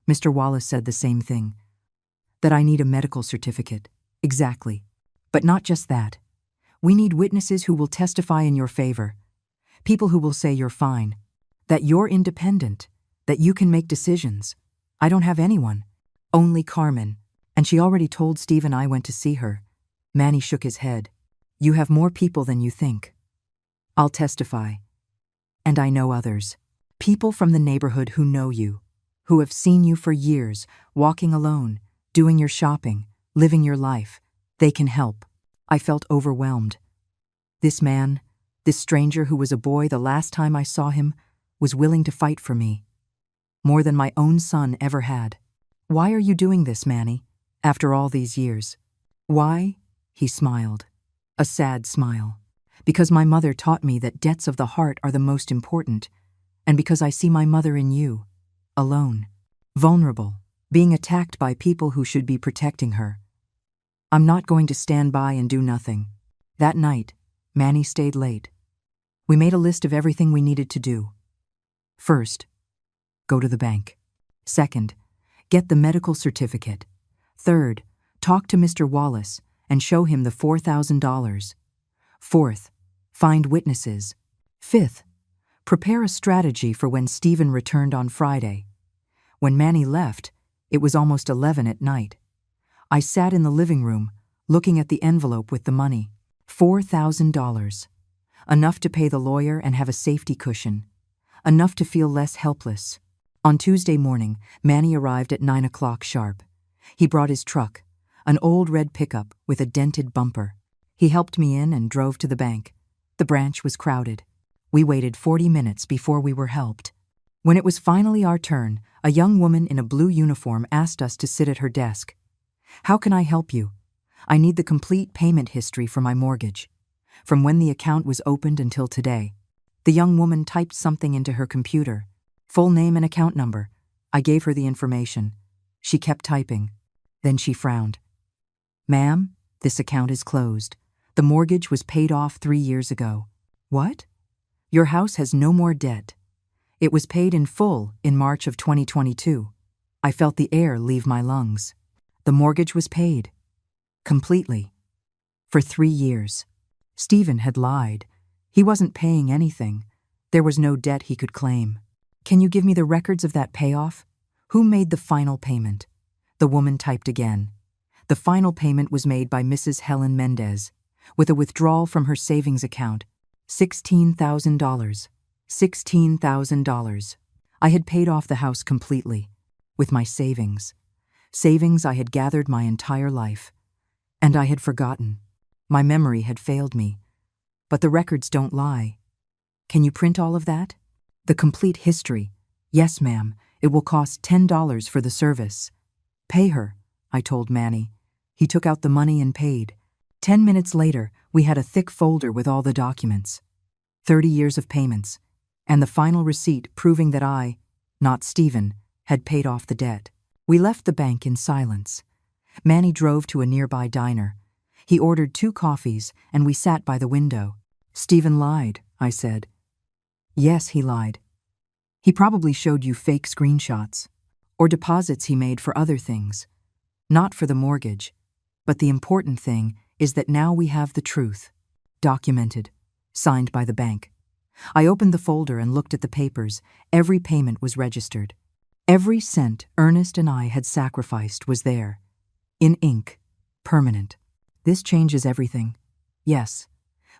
Mr. Wallace said the same thing. That I need a medical certificate. Exactly. But not just that. We need witnesses who will testify in your favor. People who will say you're fine. That you're independent. That you can make decisions. I don't have anyone. Only Carmen. And she already told Stephen I went to see her. Manny shook his head. You have more people than you think. I'll testify. And I know others. People from the neighborhood who know you, who have seen you for years, walking alone, doing your shopping, living your life. They can help. I felt overwhelmed. This man, this stranger who was a boy the last time I saw him, was willing to fight for me. More than my own son ever had. Why are you doing this, Manny? After all these years. Why? He smiled. A sad smile. Because my mother taught me that debts of the heart are the most important, and because I see my mother in you, alone, vulnerable, being attacked by people who should be protecting her. I'm not going to stand by and do nothing. That night, Manny stayed late. We made a list of everything we needed to do. First, go to the bank. Second, get the medical certificate. Third, talk to Mr. Wallace and show him the $4,000. Fourth, find witnesses. Fifth, prepare a strategy for when Stephen returned on Friday. When Manny left, it was almost 11 at night. I sat in the living room, looking at the envelope with the money. $4,000. Enough to pay the lawyer and have a safety cushion. Enough to feel less helpless. On Tuesday morning, Manny arrived at 9 o'clock sharp. He brought his truck, an old red pickup with a dented bumper. He helped me in and drove to the bank. The branch was crowded. We waited 40 minutes before we were helped. When it was finally our turn, a young woman in a blue uniform asked us to sit at her desk. How can I help you? I need the complete payment history for my mortgage, from when the account was opened until today. The young woman typed something into her computer. Full name and account number. I gave her the information. She kept typing. Then she frowned. Ma'am, this account is closed. The mortgage was paid off 3 years ago. What? Your house has no more debt. It was paid in full in March of 2022. I felt the air leave my lungs. The mortgage was paid. Completely. For 3 years. Stephen had lied. He wasn't paying anything. There was no debt he could claim. Can you give me the records of that payoff? Who made the final payment? The woman typed again. The final payment was made by Mrs. Helen Mendez, with a withdrawal from her savings account. $16,000. $16,000. I had paid off the house completely, with my savings. Savings I had gathered my entire life. And I had forgotten. My memory had failed me. But the records don't lie. Can you print all of that? The complete history. Yes, ma'am. It will cost $10 for the service. Pay her, I told Manny. He took out the money and paid. 10 minutes later, we had a thick folder with all the documents. 30 years of payments, and the final receipt proving that I, not Stephen, had paid off the debt. We left the bank in silence. Manny drove to a nearby diner. He ordered 2 coffees, and we sat by the window. Stephen lied, I said. Yes, he lied. He probably showed you fake screenshots or deposits he made for other things. Not for the mortgage, but the important thing is that now we have the truth. Documented, signed by the bank. I opened the folder and looked at the papers. Every payment was registered. Every cent Ernest and I had sacrificed was there. In ink. Permanent. This changes everything. Yes,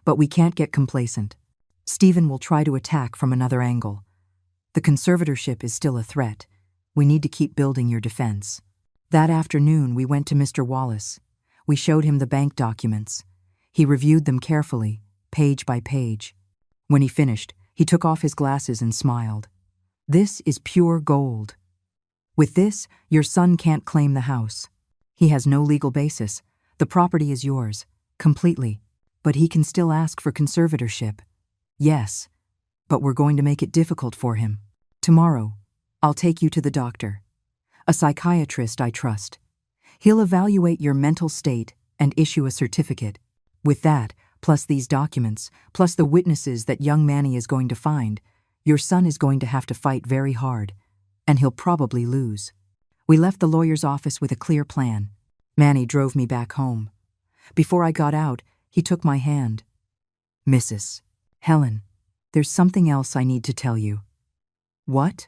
but we can't get complacent. Stephen will try to attack from another angle. The conservatorship is still a threat. We need to keep building your defense. That afternoon, we went to Mr. Wallace. We showed him the bank documents. He reviewed them carefully, page by page. When he finished, he took off his glasses and smiled. This is pure gold. With this, your son can't claim the house. He has no legal basis. The property is yours, completely. But he can still ask for conservatorship. Yes, but we're going to make it difficult for him. Tomorrow, I'll take you to the doctor. A psychiatrist I trust. He'll evaluate your mental state and issue a certificate. With that, plus these documents, plus the witnesses that young Manny is going to find, your son is going to have to fight very hard, and he'll probably lose. We left the lawyer's office with a clear plan. Manny drove me back home. Before I got out, he took my hand. Mrs. Helen, there's something else I need to tell you. What?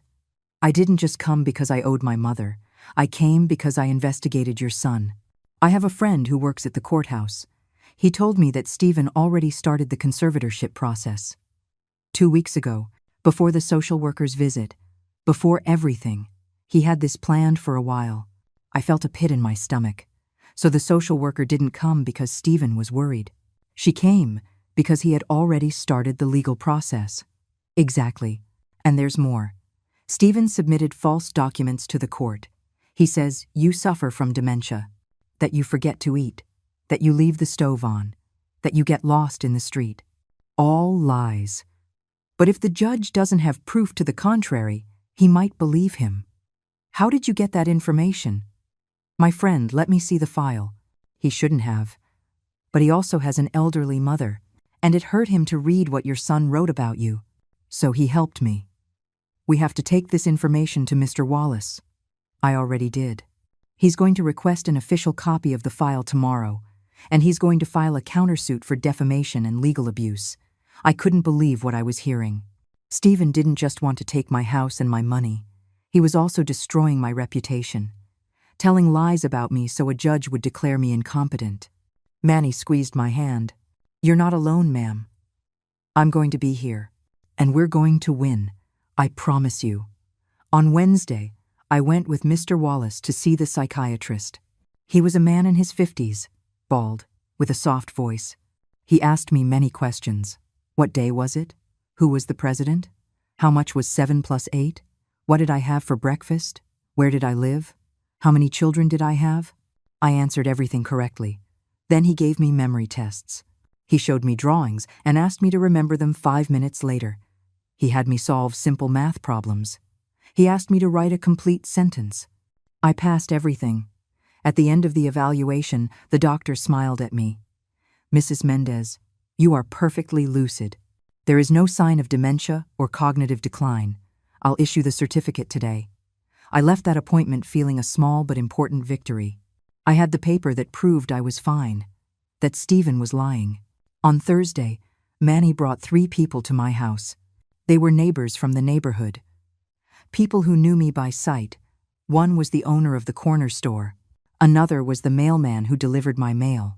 I didn't just come because I owed my mother. I came because I investigated your son. I have a friend who works at the courthouse. He told me that Stephen already started the conservatorship process. 2 weeks ago, before the social worker's visit, before everything, he had this planned for a while. I felt a pit in my stomach. So the social worker didn't come because Stephen was worried. She came because he had already started the legal process. Exactly. And there's more. Stephen submitted false documents to the court. He says you suffer from dementia, that you forget to eat, that you leave the stove on, that you get lost in the street. All lies. But if the judge doesn't have proof to the contrary, he might believe him. How did you get that information? My friend let me see the file. He shouldn't have. But he also has an elderly mother, and it hurt him to read what your son wrote about you. So he helped me. We have to take this information to Mr. Wallace. I already did. He's going to request an official copy of the file tomorrow, and he's going to file a countersuit for defamation and legal abuse. I couldn't believe what I was hearing. Stephen didn't just want to take my house and my money. He was also destroying my reputation, telling lies about me so a judge would declare me incompetent. Manny squeezed my hand. You're not alone, ma'am. I'm going to be here, and we're going to win. I promise you. On Wednesday, I went with Mr. Wallace to see the psychiatrist. He was a man in his 50s, bald, with a soft voice. He asked me many questions. What day was it? Who was the president? How much was 7 plus 8? What did I have for breakfast? Where did I live? How many children did I have? I answered everything correctly. Then he gave me memory tests. He showed me drawings and asked me to remember them 5 minutes later. He had me solve simple math problems. He asked me to write a complete sentence. I passed everything. At the end of the evaluation, the doctor smiled at me. Mrs. Mendez, you are perfectly lucid. There is no sign of dementia or cognitive decline. I'll issue the certificate today. I left that appointment feeling a small but important victory. I had the paper that proved I was fine, that Stephen was lying. On Thursday, Manny brought 3 people to my house. They were neighbors from the neighborhood. People who knew me by sight. One was the owner of the corner store. Another was the mailman who delivered my mail.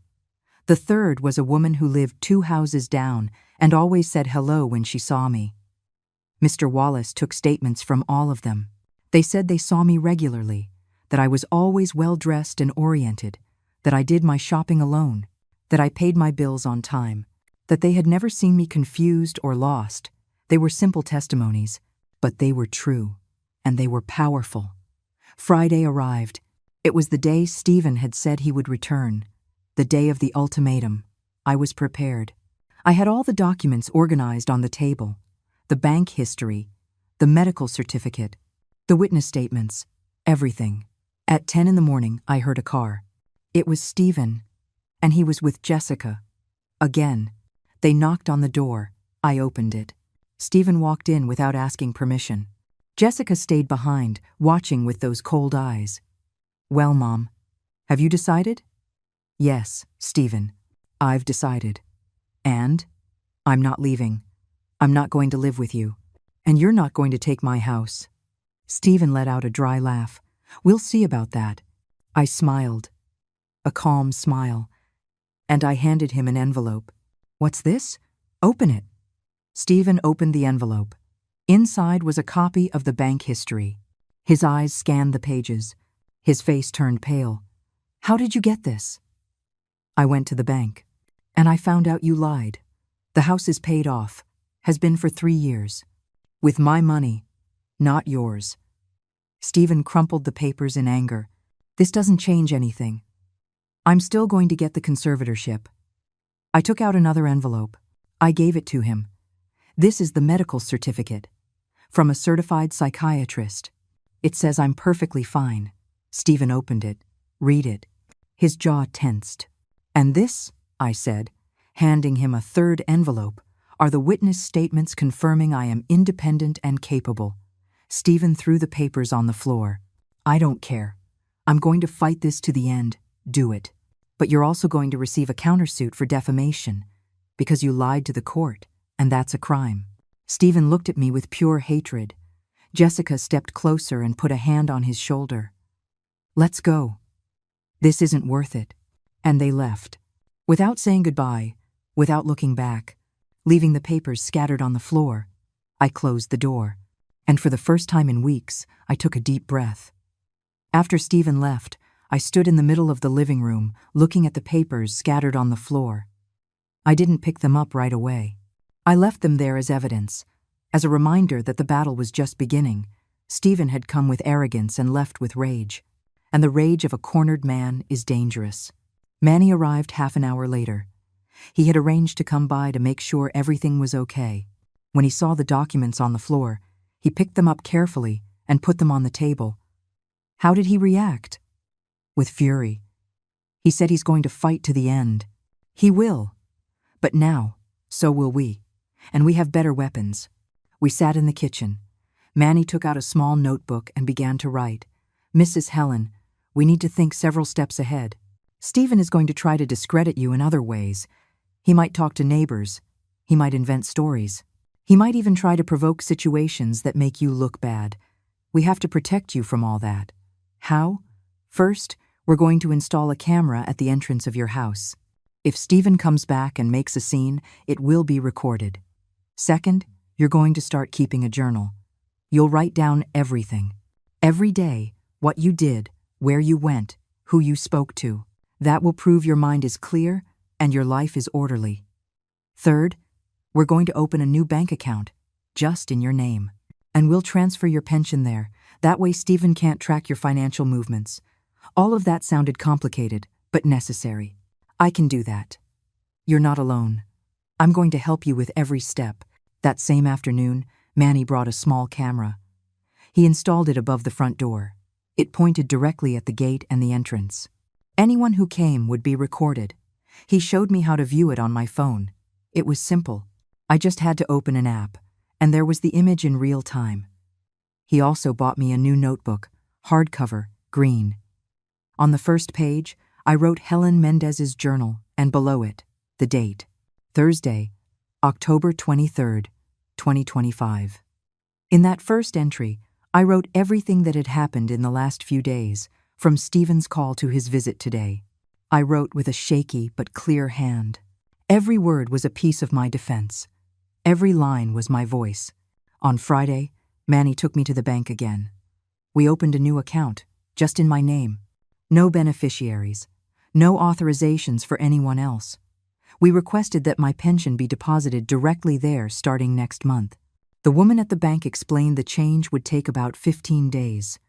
The third was a woman who lived 2 houses down and always said hello when she saw me. Mr. Wallace took statements from all of them. They said they saw me regularly, that I was always well-dressed and oriented, that I did my shopping alone, that I paid my bills on time, that they had never seen me confused or lost. They were simple testimonies, but they were true, and they were powerful. Friday arrived. It was the day Stephen had said he would return, the day of the ultimatum. I was prepared. I had all the documents organized on the table, the bank history, the medical certificate, the witness statements, everything. At 10 in the morning, I heard a car. It was Stephen, and he was with Jessica. Again, they knocked on the door. I opened it. Stephen walked in without asking permission. Jessica stayed behind, watching with those cold eyes. "Well, Mom, have you decided?" "Yes, Stephen, I've decided. And? I'm not leaving. I'm not going to live with you. And you're not going to take my house." Stephen let out a dry laugh. "We'll see about that." I smiled. A calm smile. And I handed him an envelope. "What's this? Open it." Stephen opened the envelope. Inside was a copy of the bank history. His eyes scanned the pages. His face turned pale. "How did you get this?" "I went to the bank. And I found out you lied. The house is paid off. Has been for 3 years. With my money, not yours." Stephen crumpled the papers in anger. "This doesn't change anything. I'm still going to get the conservatorship." I took out another envelope. I gave it to him. "This is the medical certificate. From a certified psychiatrist. It says I'm perfectly fine." Stephen opened it. "Read it." His jaw tensed. "And this," I said, handing him a third envelope, "are the witness statements confirming I am independent and capable." Stephen threw the papers on the floor. "I don't care. I'm going to fight this to the end. Do it. But you're also going to receive a countersuit for defamation, because you lied to the court, and that's a crime." Stephen looked at me with pure hatred. Jessica stepped closer and put a hand on his shoulder. "Let's go. This isn't worth it." And they left. Without saying goodbye, without looking back, leaving the papers scattered on the floor, I closed the door. And for the first time in weeks, I took a deep breath. After Stephen left, I stood in the middle of the living room, looking at the papers scattered on the floor. I didn't pick them up right away. I left them there as evidence, as a reminder that the battle was just beginning. Stephen had come with arrogance and left with rage. And the rage of a cornered man is dangerous. Manny arrived half an hour later. He had arranged to come by to make sure everything was okay. When he saw the documents on the floor, he picked them up carefully and put them on the table. How did he react? With fury. He said he's going to fight to the end. He will. But now, so will we. And we have better weapons. We sat in the kitchen. Manny took out a small notebook and began to write. "Mrs. Helen, we need to think several steps ahead. Stephen is going to try to discredit you in other ways. He might talk to neighbors. He might invent stories. He might even try to provoke situations that make you look bad. We have to protect you from all that. How? First, we're going to install a camera at the entrance of your house. If Stephen comes back and makes a scene, it will be recorded. Second, you're going to start keeping a journal. You'll write down everything. Every day, what you did, where you went, who you spoke to. That will prove your mind is clear and your life is orderly. Third, we're going to open a new bank account, just in your name. And we'll transfer your pension there. That way Stephen can't track your financial movements. All of that sounded complicated, but necessary. I can do that. You're not alone. I'm going to help you with every step." That same afternoon, Manny brought a small camera. He installed it above the front door. It pointed directly at the gate and the entrance. Anyone who came would be recorded. He showed me how to view it on my phone. It was simple. I just had to open an app, and there was the image in real time. He also bought me a new notebook, hardcover, green. On the first page, I wrote Helen Mendez's journal, and below it, the date, Thursday, October 23rd, 2025. In that first entry, I wrote everything that had happened in the last few days, from Stephen's call to his visit today. I wrote with a shaky but clear hand. Every word was a piece of my defense. Every line was my voice. On Friday, Manny took me to the bank again. We opened a new account, just in my name. No beneficiaries. No authorizations for anyone else. We requested that my pension be deposited directly there starting next month. The woman at the bank explained the change would take about 15 days.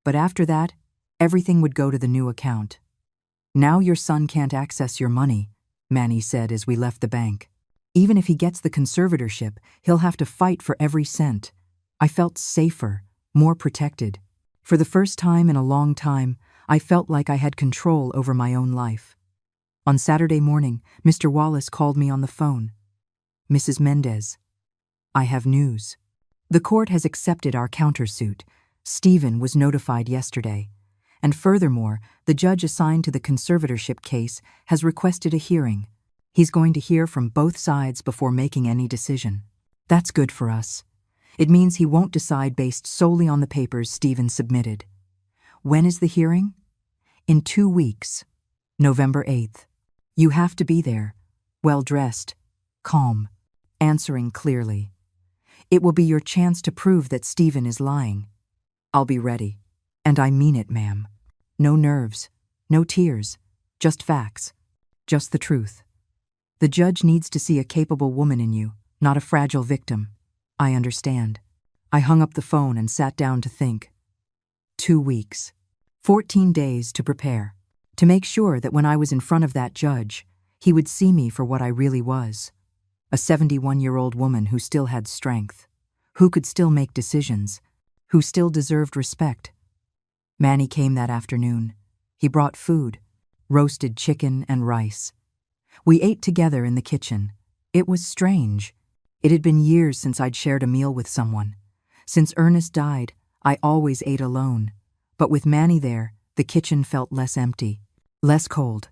But after that, everything would go to the new account. "Now your son can't access your money," Manny said as we left the bank. "Even if he gets the conservatorship, he'll have to fight for every cent." I felt safer, more protected. For the first time in a long time, I felt like I had control over my own life. On Saturday morning, Mr. Wallace called me on the phone. "Mrs. Mendez, I have news." The court has accepted our countersuit. Stephen was notified yesterday. And furthermore, the judge assigned to the conservatorship case has requested a hearing. He's going to hear from both sides before making any decision. That's good for us. It means he won't decide based solely on the papers Stephen submitted. When is the hearing? In 2 weeks, November 8th. You have to be there, well-dressed, calm, answering clearly. It will be your chance to prove that Stephen is lying. I'll be ready. And I mean it, ma'am. No nerves, no tears, just facts, just the truth. The judge needs to see a capable woman in you, not a fragile victim. I understand. I hung up the phone and sat down to think. 2 weeks. 14 days to prepare, to make sure that when I was in front of that judge, he would see me for what I really was. A 71-year-old woman who still had strength, who could still make decisions, who still deserved respect. Manny came that afternoon. He brought food, roasted chicken and rice. We ate together in the kitchen. It was strange. It had been years since I'd shared a meal with someone. Since Ernest died, I always ate alone. But with Manny there, the kitchen felt less empty, less cold.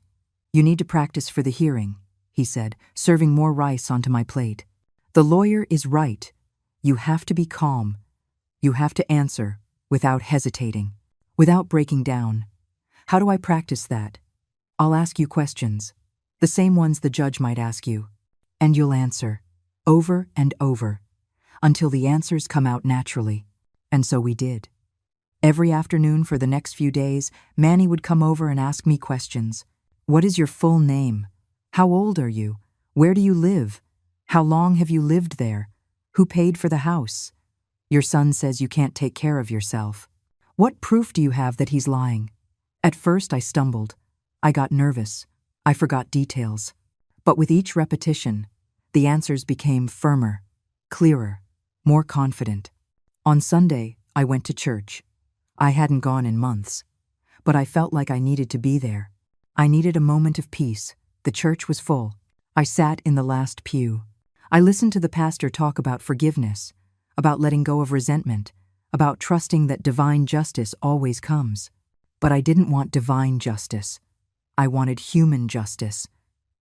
You need to practice for the hearing, he said, serving more rice onto my plate. The lawyer is right. You have to be calm. You have to answer without hesitating, without breaking down. How do I practice that? I'll ask you questions, the same ones the judge might ask you, and you'll answer, over and over, until the answers come out naturally. And so we did. Every afternoon for the next few days, Manny would come over and ask me questions. What is your full name? How old are you? Where do you live? How long have you lived there? Who paid for the house? Your son says you can't take care of yourself. What proof do you have that he's lying? At first I stumbled. I got nervous. I forgot details. But with each repetition, the answers became firmer, clearer, more confident. On Sunday, I went to church. I hadn't gone in months, but I felt like I needed to be there. I needed a moment of peace. The church was full. I sat in the last pew. I listened to the pastor talk about forgiveness, about letting go of resentment, about trusting that divine justice always comes. But I didn't want divine justice. I wanted human justice.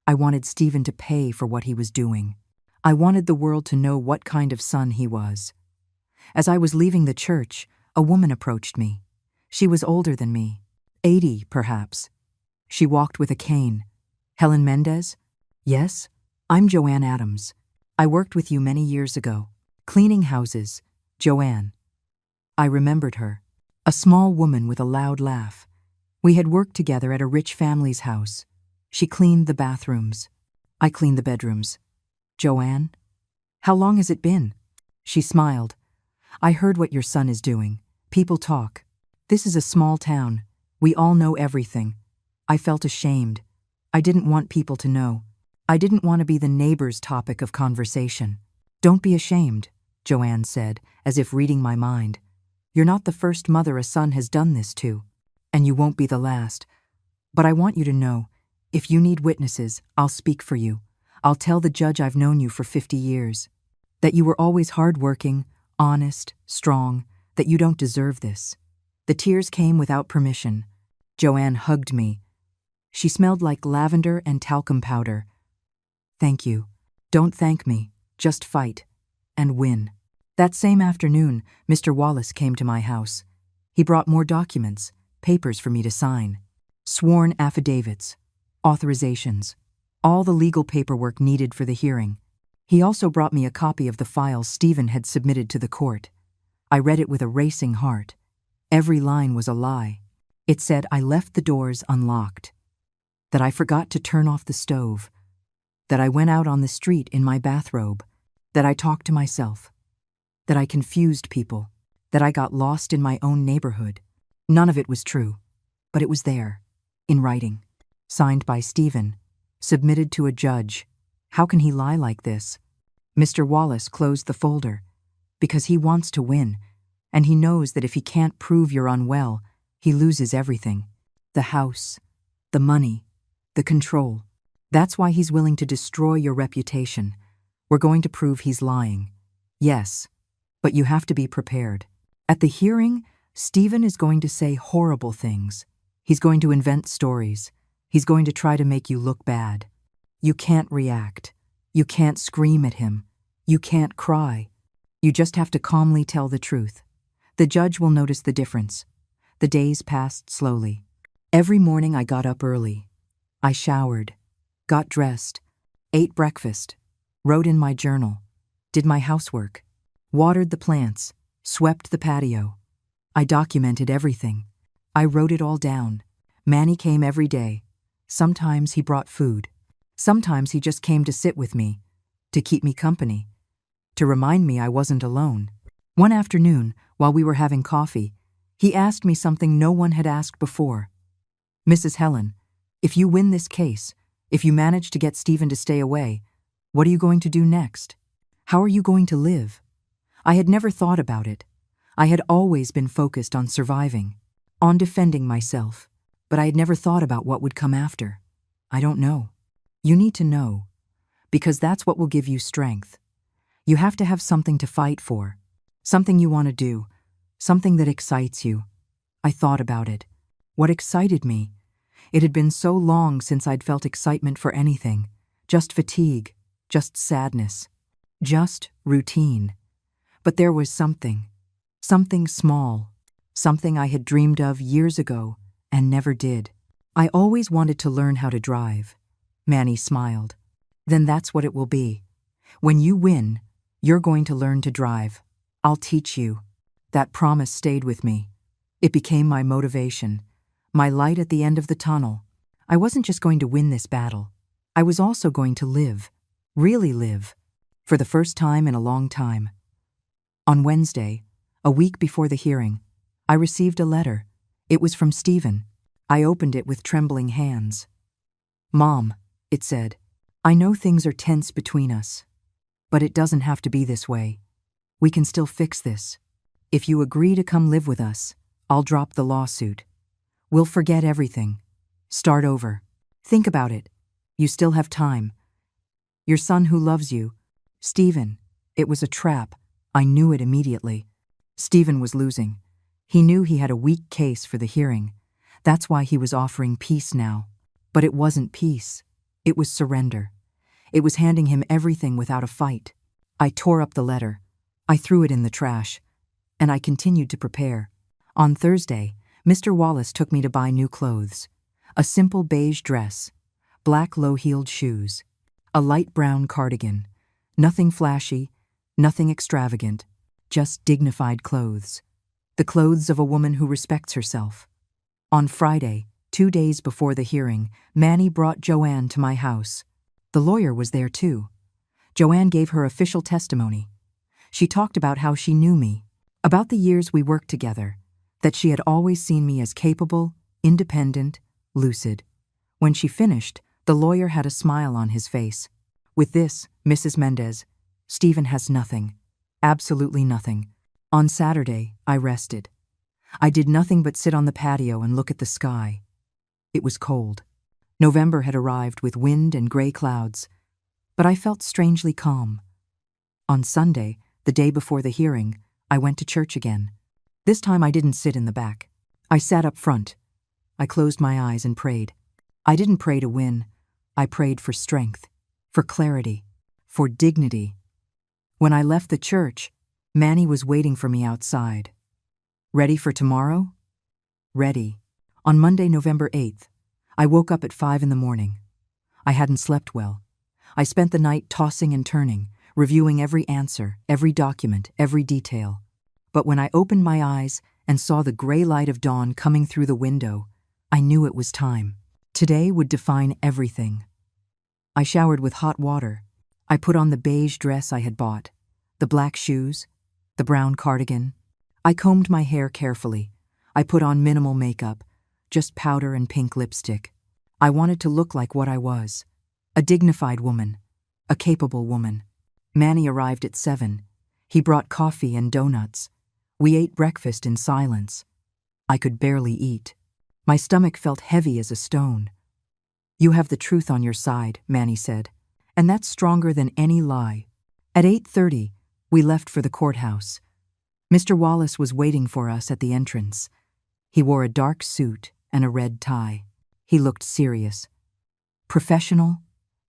I wanted Stephen to pay for what he was doing. I wanted the world to know what kind of son he was. As I was leaving the church, a woman approached me. She was older than me, 80 perhaps. She walked with a cane. Helen Mendez? Yes, I'm Joanne Adams. I worked with you many years ago. Cleaning houses, Joanne. I remembered her. A small woman with a loud laugh. We had worked together at a rich family's house. She cleaned the bathrooms. I cleaned the bedrooms. Joanne? How long has it been? She smiled. I heard what your son is doing. People talk. This is a small town. We all know everything. I felt ashamed. I didn't want people to know. I didn't want to be the neighbor's topic of conversation. Don't be ashamed, Joanne said, as if reading my mind. You're not the first mother a son has done this to, and you won't be the last. But I want you to know, if you need witnesses, I'll speak for you. I'll tell the judge I've known you for 50 years. That you were always hardworking, honest, strong, that you don't deserve this. The tears came without permission. Joanne hugged me. She smelled like lavender and talcum powder. Thank you. Don't thank me. Just fight. And win. That same afternoon, Mr. Wallace came to my house. He brought more documents, papers for me to sign. Sworn affidavits, authorizations, all the legal paperwork needed for the hearing. He also brought me a copy of the file Stephen had submitted to the court. I read it with a racing heart. Every line was a lie. It said I left the doors unlocked, that I forgot to turn off the stove, that I went out on the street in my bathrobe, that I talked to myself, that I confused people, that I got lost in my own neighborhood. None of it was true, but it was there, in writing, signed by Stephen, submitted to a judge. How can he lie like this? Mr. Wallace closed the folder, because he wants to win, and he knows that if he can't prove you're unwell, he loses everything. The house, the money, the control. That's why he's willing to destroy your reputation. We're going to prove he's lying. Yes, but you have to be prepared. At the hearing, Stephen is going to say horrible things. He's going to invent stories. He's going to try to make you look bad. You can't react. You can't scream at him. You can't cry. You just have to calmly tell the truth. The judge will notice the difference. The days passed slowly. Every morning I got up early. I showered, got dressed, ate breakfast, wrote in my journal, did my housework, watered the plants, swept the patio. I documented everything. I wrote it all down. Manny came every day. Sometimes he brought food. Sometimes he just came to sit with me, to keep me company, to remind me I wasn't alone. One afternoon, while we were having coffee, he asked me something no one had asked before. "Mrs. Helen, if you win this case, if you manage to get Stephen to stay away, what are you going to do next? How are you going to live?" I had never thought about it. I had always been focused on surviving, on defending myself, but I had never thought about what would come after. I don't know. You need to know, because that's what will give you strength. You have to have something to fight for, something you want to do, something that excites you. I thought about it. What excited me? It had been so long since I'd felt excitement for anything, just fatigue, just sadness, just routine. But there was something small, something I had dreamed of years ago and never did. I always wanted to learn how to drive. Manny smiled. Then that's what it will be. When you win, you're going to learn to drive. I'll teach you. That promise stayed with me. It became my motivation, my light at the end of the tunnel. I wasn't just going to win this battle. I was also going to live, really live, for the first time in a long time. On Wednesday, a week before the hearing, I received a letter. It was from Stephen. I opened it with trembling hands. "Mom," it said, "I know things are tense between us, but it doesn't have to be this way. We can still fix this. If you agree to come live with us, I'll drop the lawsuit. We'll forget everything. Start over. Think about it. You still have time. Your son who loves you, Stephen." It was a trap. I knew it immediately. Stephen was losing. He knew he had a weak case for the hearing. That's why he was offering peace now. But it wasn't peace. It was surrender. It was handing him everything without a fight. I tore up the letter. I threw it in the trash. And I continued to prepare. On Thursday, Mr. Wallace took me to buy new clothes. A simple beige dress, black low-heeled shoes, a light brown cardigan. Nothing flashy, nothing extravagant, just dignified clothes. The clothes of a woman who respects herself. On Friday, 2 days before the hearing, Manny brought Joanne to my house. The lawyer was there too. Joanne gave her official testimony. She talked about how she knew me, about the years we worked together, that she had always seen me as capable, independent, lucid. When she finished, the lawyer had a smile on his face. "With this, Mrs. Mendez, Stephen has nothing. Absolutely nothing." On Saturday, I rested. I did nothing but sit on the patio and look at the sky. It was cold. November had arrived with wind and gray clouds, but I felt strangely calm. On Sunday, the day before the hearing, I went to church again. This time I didn't sit in the back. I sat up front. I closed my eyes and prayed. I didn't pray to win. I prayed for strength, for clarity, for dignity. When I left the church, Manny was waiting for me outside. "Ready for tomorrow?" Ready. On Monday, November 8th, I woke up at 5 in the morning. I hadn't slept well. I spent the night tossing and turning, reviewing every answer, every document, every detail. But when I opened my eyes and saw the gray light of dawn coming through the window, I knew it was time. Today would define everything. I showered with hot water. I put on the beige dress I had bought, the black shoes, the brown cardigan. I combed my hair carefully. I put on minimal makeup, just powder and pink lipstick. I wanted to look like what I was, a dignified woman, a capable woman. Manny arrived at 7. He brought coffee and donuts. We ate breakfast in silence. I could barely eat. My stomach felt heavy as a stone. "You have the truth on your side," Manny said, "and that's stronger than any lie." At 8:30, we left for the courthouse. Mr. Wallace was waiting for us at the entrance. He wore a dark suit and a red tie. He looked serious. Professional?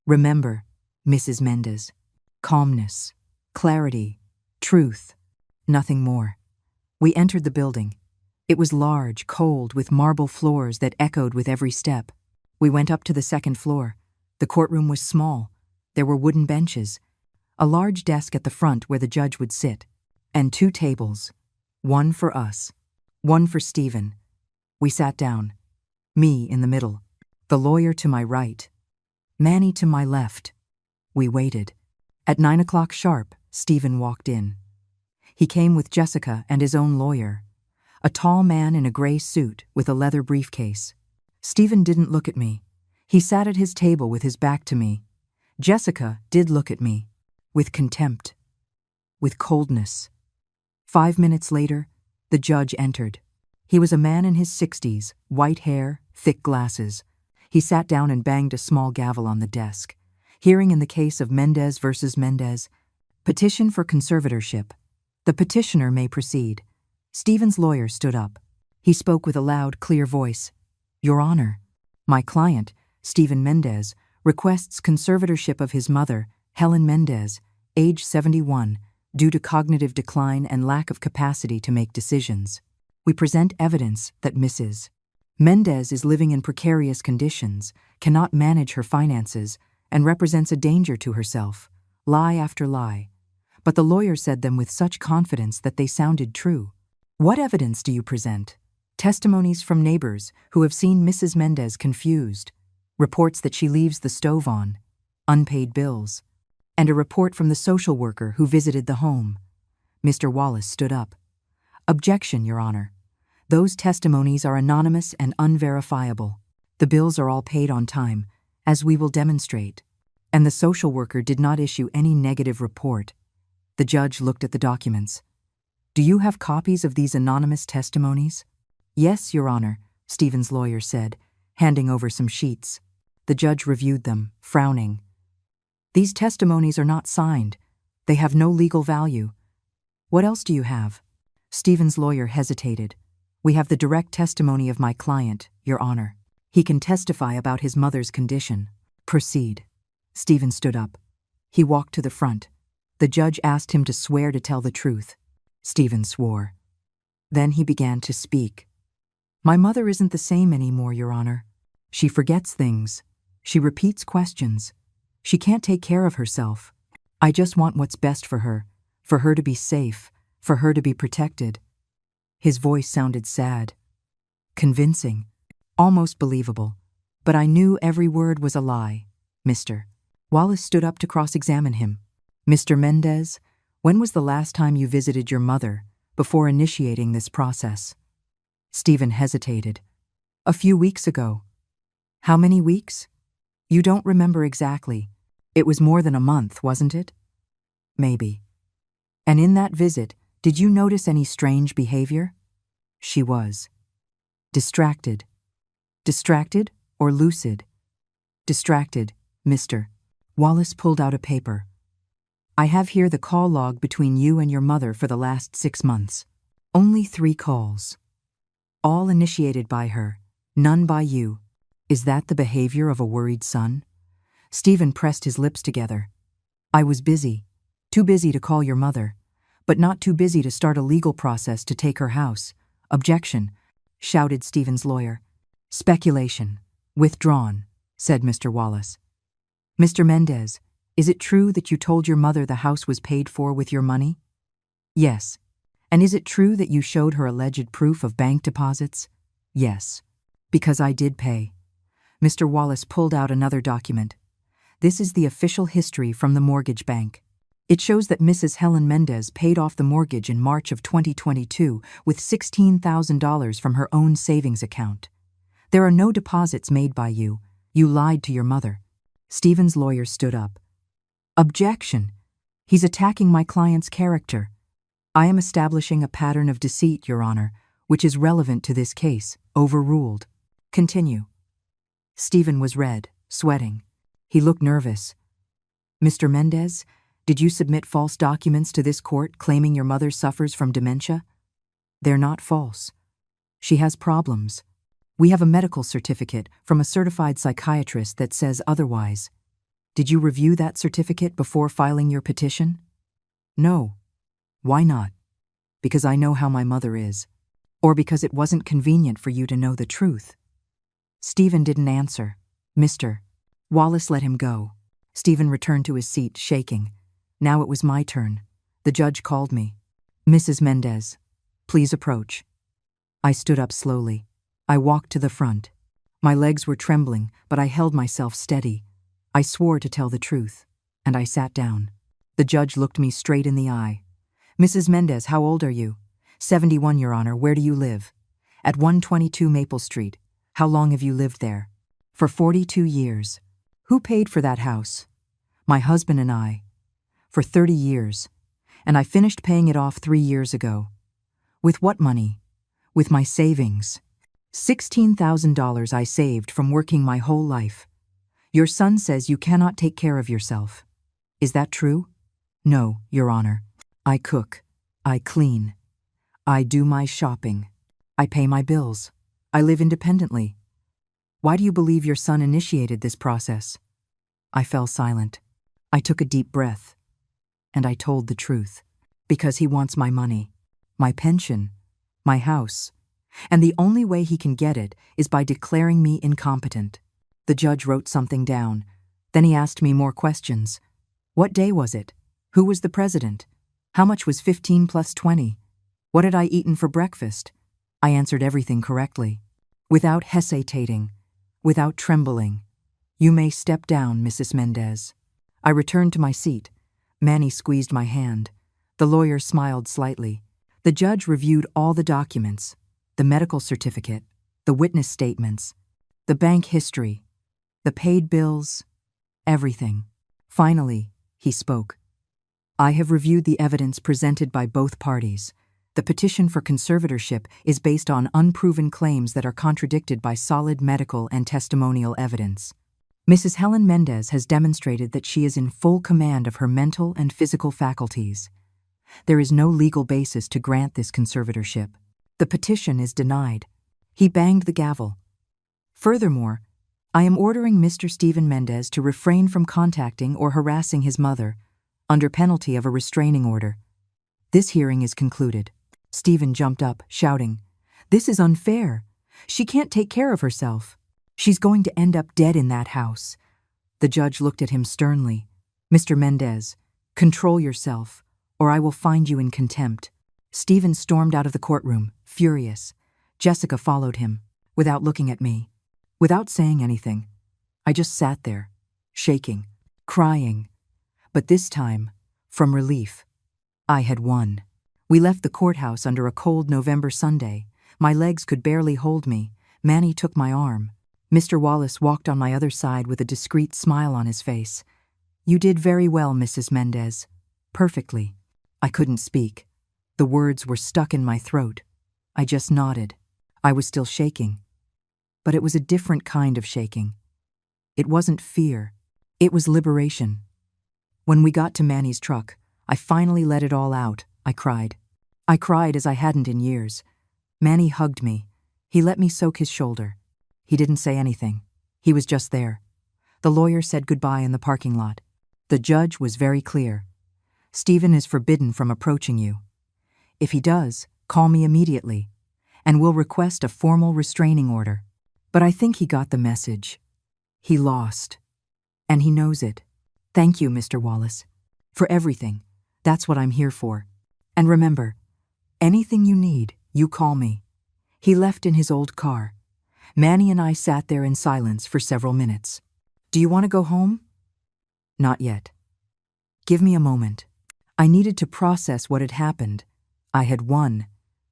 Remember, Mrs. Mendez. Calmness, clarity, truth, nothing more. We entered the building. It was large, cold, with marble floors that echoed with every step. We went up to the second floor. The courtroom was small. There were wooden benches, a large desk at the front where the judge would sit, and 2 tables, one for us, one for Stephen. We sat down, me in the middle, the lawyer to my right, Manny to my left. We waited. At 9 o'clock sharp, Stephen walked in. He came with Jessica and his own lawyer, a tall man in a gray suit with a leather briefcase. Stephen didn't look at me. He sat at his table with his back to me. Jessica did look at me, with contempt, with coldness. 5 minutes later, the judge entered. He was a man in his 60s, white hair, thick glasses. He sat down and banged a small gavel on the desk. Hearing in the case of Mendez versus Mendez. Petition for conservatorship. The petitioner may proceed. Stephen's lawyer stood up. He spoke with a loud, clear voice. Your Honor, my client, Stephen Mendez, requests conservatorship of his mother, Helen Mendez, age 71, due to cognitive decline and lack of capacity to make decisions. We present evidence that Mrs. Mendez is living in precarious conditions, cannot manage her finances, and represents a danger to herself, lie after lie. But the lawyer said them with such confidence that they sounded true. What evidence do you present? Testimonies from neighbors who have seen Mrs. Mendez confused, reports that she leaves the stove on, unpaid bills, and a report from the social worker who visited the home. Mr. Wallace stood up. Objection, Your Honor. Those testimonies are anonymous and unverifiable. The bills are all paid on time, as we will demonstrate, and the social worker did not issue any negative report. The judge looked at the documents. Do you have copies of these anonymous testimonies? Yes, Your Honor, Stephen's lawyer said, handing over some sheets. The judge reviewed them, frowning. These testimonies are not signed. They have no legal value. What else do you have? Stephen's lawyer hesitated. We have the direct testimony of my client, Your Honor. He can testify about his mother's condition. Proceed. Stephen stood up. He walked to the front. The judge asked him to swear to tell the truth. Stephen swore. Then he began to speak. My mother isn't the same anymore, Your Honor. She forgets things. She repeats questions. She can't take care of herself. I just want what's best for her to be safe, for her to be protected. His voice sounded sad, convincing, almost believable, but I knew every word was a lie. Mr. Wallace stood up to cross-examine him. Mr. Mendez, when was the last time you visited your mother before initiating this process? Stephen hesitated. A few weeks ago. How many weeks? You don't remember exactly. It was more than a month, wasn't it? Maybe. And in that visit, did you notice any strange behavior? She was. Distracted. Distracted or lucid? Distracted, Mr. Wallace pulled out a paper. I have here the call log between you and your mother for the last 6 months. Only 3 calls. All initiated by her, none by you. Is that the behavior of a worried son? Stephen pressed his lips together. I was busy. Too busy to call your mother, but not too busy to start a legal process to take her house. Objection, shouted Stephen's lawyer. Speculation. Withdrawn, said Mr. Wallace. Mr. Mendez, is it true that you told your mother the house was paid for with your money? Yes. And is it true that you showed her alleged proof of bank deposits? Yes. Because I did pay. Mr. Wallace pulled out another document. This is the official history from the mortgage bank. It shows that Mrs. Helen Mendez paid off the mortgage in March of 2022 with $16,000 from her own savings account. There are no deposits made by you. You lied to your mother. Stephen's lawyer stood up. Objection. He's attacking my client's character. I am establishing a pattern of deceit, Your Honor, which is relevant to this case. Overruled. Continue. Stephen was red, sweating. He looked nervous. Mr. Mendez, Did you submit false documents to this court claiming your mother suffers from dementia? They're not false. She has problems. We have a medical certificate from a certified psychiatrist that says otherwise. Did you review that certificate before filing your petition? No. Why not? Because I know how my mother is. Or because it wasn't convenient for you to know the truth. Stephen didn't answer. Mr. Wallace let him go. Stephen returned to his seat, shaking. Now it was my turn. The judge called me. Mrs. Mendez, please approach. I stood up slowly. I walked to the front. My legs were trembling, but I held myself steady. I swore to tell the truth, and I sat down. The judge looked me straight in the eye. Mrs. Mendez, how old are you? 71, Your Honor. Where do you live? At 122 Maple Street. How long have you lived there? For 42 years. Who paid for that house? My husband and I. For 30 years. And I finished paying it off 3 years ago. With what money? With my savings. $16,000 I saved from working my whole life. Your son says you cannot take care of yourself. Is that true? No, Your Honor. I cook. I clean. I do my shopping. I pay my bills. I live independently. Why do you believe your son initiated this process? I fell silent. I took a deep breath. And I told the truth. Because he wants my money, my pension, my house. And the only way he can get it is by declaring me incompetent. The judge wrote something down. Then he asked me more questions. What day was it? Who was the president? How much was 15 plus 20? What had I eaten for breakfast? I answered everything correctly. Without hesitating. Without trembling. You may step down, Mrs. Mendez. I returned to my seat. Manny squeezed my hand. The lawyer smiled slightly. The judge reviewed all the documents. The medical certificate. The witness statements. The bank history. The paid bills. Everything. Finally, he spoke. I have reviewed the evidence presented by both parties. The petition for conservatorship is based on unproven claims that are contradicted by solid medical and testimonial evidence. Mrs. Helen Mendez has demonstrated that she is in full command of her mental and physical faculties. There is no legal basis to grant this conservatorship. The petition is denied. He banged the gavel. Furthermore, I am ordering Mr. Stephen Mendez to refrain from contacting or harassing his mother, under penalty of a restraining order. This hearing is concluded. Stephen jumped up, shouting, "This is unfair. She can't take care of herself. She's going to end up dead in that house." The judge looked at him sternly. "Mr. Mendez, control yourself, or I will find you in contempt." Stephen stormed out of the courtroom, furious. Jessica followed him, without looking at me, without saying anything. I just sat there, shaking, crying. But this time, from relief, I had won. We left the courthouse under a cold November Sunday. My legs could barely hold me. Manny took my arm. Mr. Wallace walked on my other side with a discreet smile on his face. "You did very well, Mrs. Mendez. Perfectly." I couldn't speak. The words were stuck in my throat. I just nodded. I was still shaking. But it was a different kind of shaking. It wasn't fear. It was liberation. When we got to Manny's truck, I finally let it all out. I cried. I cried as I hadn't in years. Manny hugged me. He let me soak his shoulder. He didn't say anything. He was just there. The lawyer said goodbye in the parking lot. The judge was very clear. "Stephen is forbidden from approaching you. If he does, call me immediately, and we'll request a formal restraining order." But I think he got the message. He lost. And he knows it. Thank you, Mr. Wallace, for everything. That's what I'm here for. And remember, anything you need, you call me. He left in his old car. Manny and I sat there in silence for several minutes. "Do you want to go home?" "Not yet. Give me a moment." I needed to process what had happened. I had won.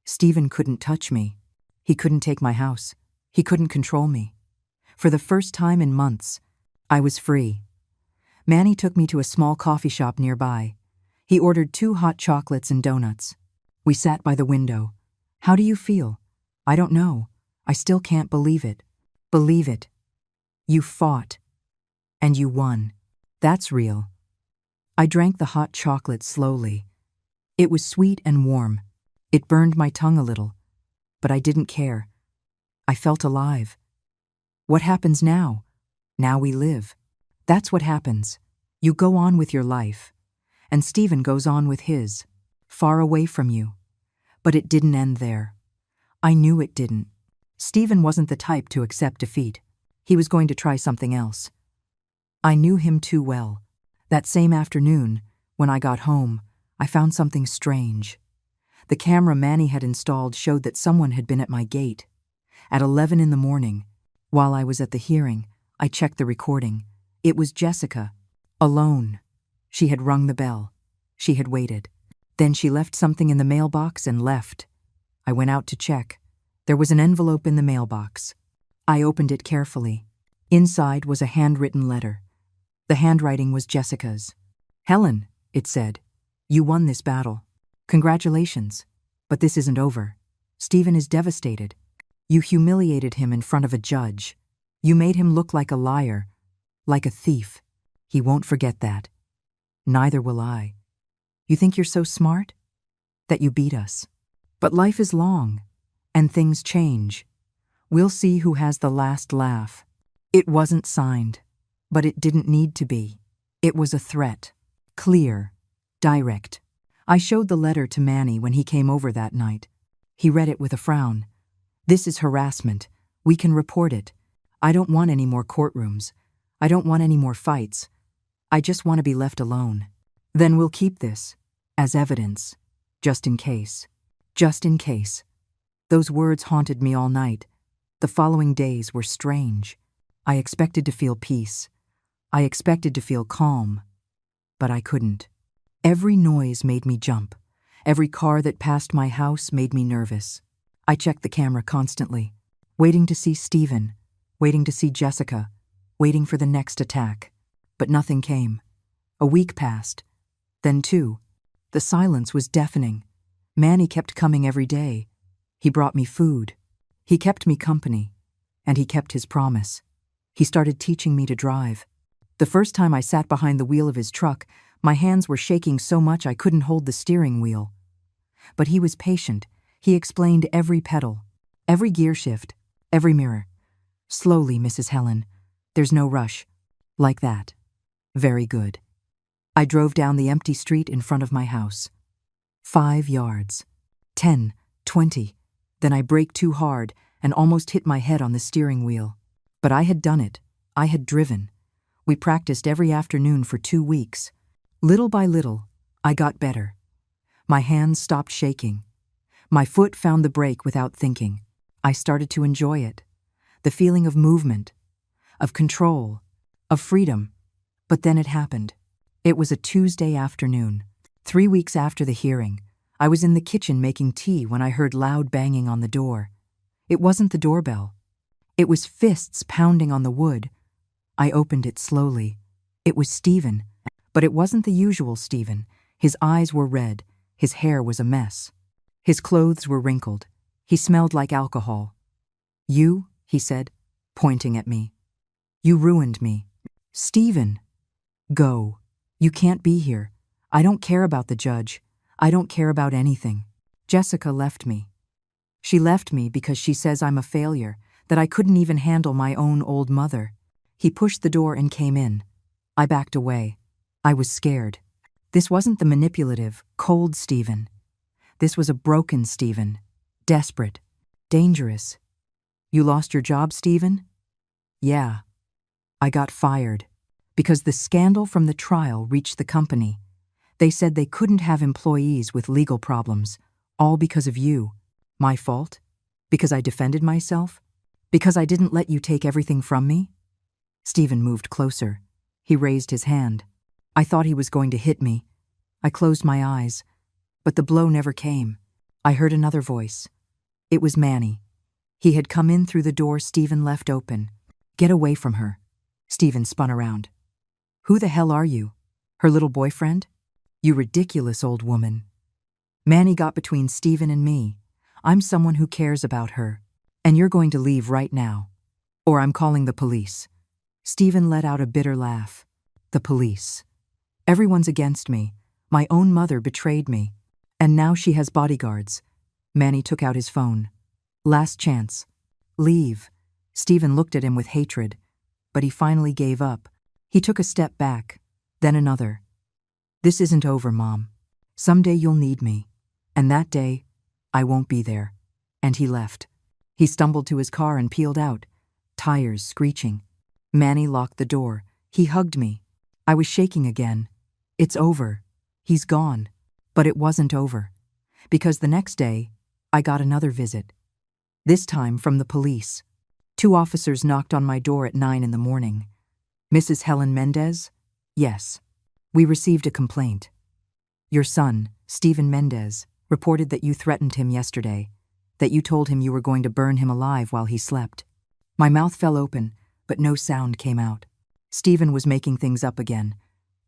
Stephen couldn't touch me. He couldn't take my house. He couldn't control me. For the first time in months, I was free. Manny took me to a small coffee shop nearby. He ordered 2 hot chocolates and donuts. We sat by the window. "How do you feel?" "I don't know. I still can't believe it." "Believe it. You fought. And you won. That's real." I drank the hot chocolate slowly. It was sweet and warm. It burned my tongue a little, but I didn't care. I felt alive. What happens now? Now we live. That's what happens. You go on with your life, and Stephen goes on with his, far away from you. But it didn't end there. I knew it didn't. Stephen wasn't the type to accept defeat. He was going to try something else. I knew him too well. That same afternoon, when I got home, I found something strange. The camera Manny had installed showed that someone had been at my gate. At 11 in the morning, while I was at the hearing, I checked the recording. It was Jessica, alone. She had rung the bell. She had waited. Then she left something in the mailbox and left. I went out to check. There was an envelope in the mailbox. I opened it carefully. Inside was a handwritten letter. The handwriting was Jessica's. "Helen," it said, "you won this battle. Congratulations. But this isn't over. Stephen is devastated. You humiliated him in front of a judge. You made him look like a liar, like a thief. He won't forget that. Neither will I. You think you're so smart? That you beat us. But life is long, and things change. We'll see who has the last laugh." It wasn't signed, but it didn't need to be. It was a threat. Clear. Direct. I showed the letter to Manny when he came over that night. He read it with a frown. "This is harassment. We can report it. I don't want any more courtrooms. I don't want any more fights. I just want to be left alone. Then we'll keep this as evidence, just in case. Just in case." Those words haunted me all night. The following days were strange. I expected to feel peace. I expected to feel calm. But I couldn't. Every noise made me jump. Every car that passed my house made me nervous. I checked the camera constantly, waiting to see Stephen, waiting to see Jessica, waiting for the next attack. But nothing came. A week passed. Then 2. The silence was deafening. Manny kept coming every day. He brought me food. He kept me company. And he kept his promise. He started teaching me to drive. The first time I sat behind the wheel of his truck, my hands were shaking so much I couldn't hold the steering wheel. But he was patient. He explained every pedal, every gear shift, every mirror. "Slowly, Mrs. Helen. There's no rush." Like that. Very good. I drove down the empty street in front of my house. 5 yards. 10, 20. Then I braked too hard and almost hit my head on the steering wheel. But I had done it. I had driven. We practiced every afternoon for 2 weeks. Little by little, I got better. My hands stopped shaking. My foot found the brake without thinking. I started to enjoy it. The feeling of movement, of control, of freedom. But then it happened. It was a Tuesday afternoon. 3 weeks after the hearing, I was in the kitchen making tea when I heard loud banging on the door. It wasn't the doorbell. It was fists pounding on the wood. I opened it slowly. It was Stephen, but it wasn't the usual Stephen. His eyes were red. His hair was a mess. His clothes were wrinkled. He smelled like alcohol. "You," he said, pointing at me. "You ruined me." "Stephen." "Go. You can't be here. I don't care about the judge. I don't care about anything." Jessica left me. She left me because she says I'm a failure, that I couldn't even handle my own old mother. He pushed the door and came in. I backed away. I was scared. This wasn't the manipulative, cold Stephen. This was a broken Stephen. Desperate. Dangerous. "You lost your job, Stephen?" "Yeah." I got fired. Because the scandal from the trial reached the company. They said they couldn't have employees with legal problems, all because of you. My fault? Because I defended myself? Because I didn't let you take everything from me? Stephen moved closer. He raised his hand. I thought he was going to hit me. I closed my eyes, but the blow never came. I heard another voice. It was Manny. He had come in through the door Stephen left open. "Get away from her." Stephen spun around. "Who the hell are you? Her little boyfriend? You ridiculous old woman." Manny got between Stephen and me. "I'm someone who cares about her, and you're going to leave right now. Or I'm calling the police." Stephen let out a bitter laugh. "The police. Everyone's against me. My own mother betrayed me. And now she has bodyguards. Manny took out his phone. Last chance. Leave. Stephen looked at him with hatred, but he finally gave up. He took a step back, then another. This isn't over, Mom. Someday you'll need me. And that day, I won't be there. And he left. He stumbled to his car and peeled out, tires screeching. Manny locked the door. He hugged me. I was shaking again. It's over. He's gone. But it wasn't over. Because the next day, I got another visit. This time from the police. 2 officers knocked on my door at 9 in the morning. Mrs. Helen Mendez? Yes. We received a complaint. Your son, Stephen Mendez, reported that you threatened him yesterday, that you told him you were going to burn him alive while he slept. My mouth fell open, but no sound came out. Stephen was making things up again,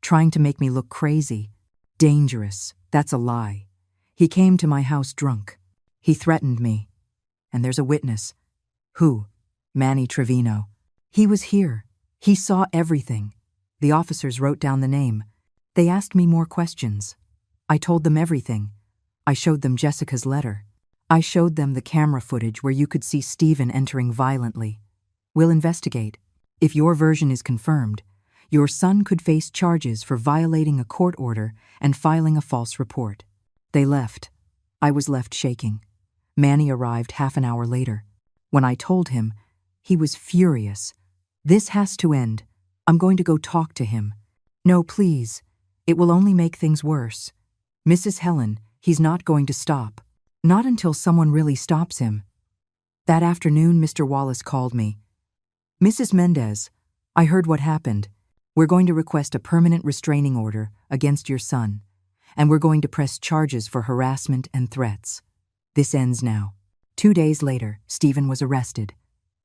trying to make me look crazy. Dangerous. That's a lie. He came to my house drunk. He threatened me. And there's a witness. Who? Manny Trevino. He was here. He saw everything. The officers wrote down the name. They asked me more questions. I told them everything. I showed them Jessica's letter. I showed them the camera footage where you could see Stephen entering violently. We'll investigate. If your version is confirmed, your son could face charges for violating a court order and filing a false report. They left. I was left shaking. Manny arrived half an hour later. When I told him, he was furious. This has to end. I'm going to go talk to him. No, please. It will only make things worse. Mrs. Helen, he's not going to stop. Not until someone really stops him. That afternoon, Mr. Wallace called me. Mrs. Mendez, I heard what happened. We're going to request a permanent restraining order against your son, and we're going to press charges for harassment and threats. This ends now. 2 days later, Stephen was arrested,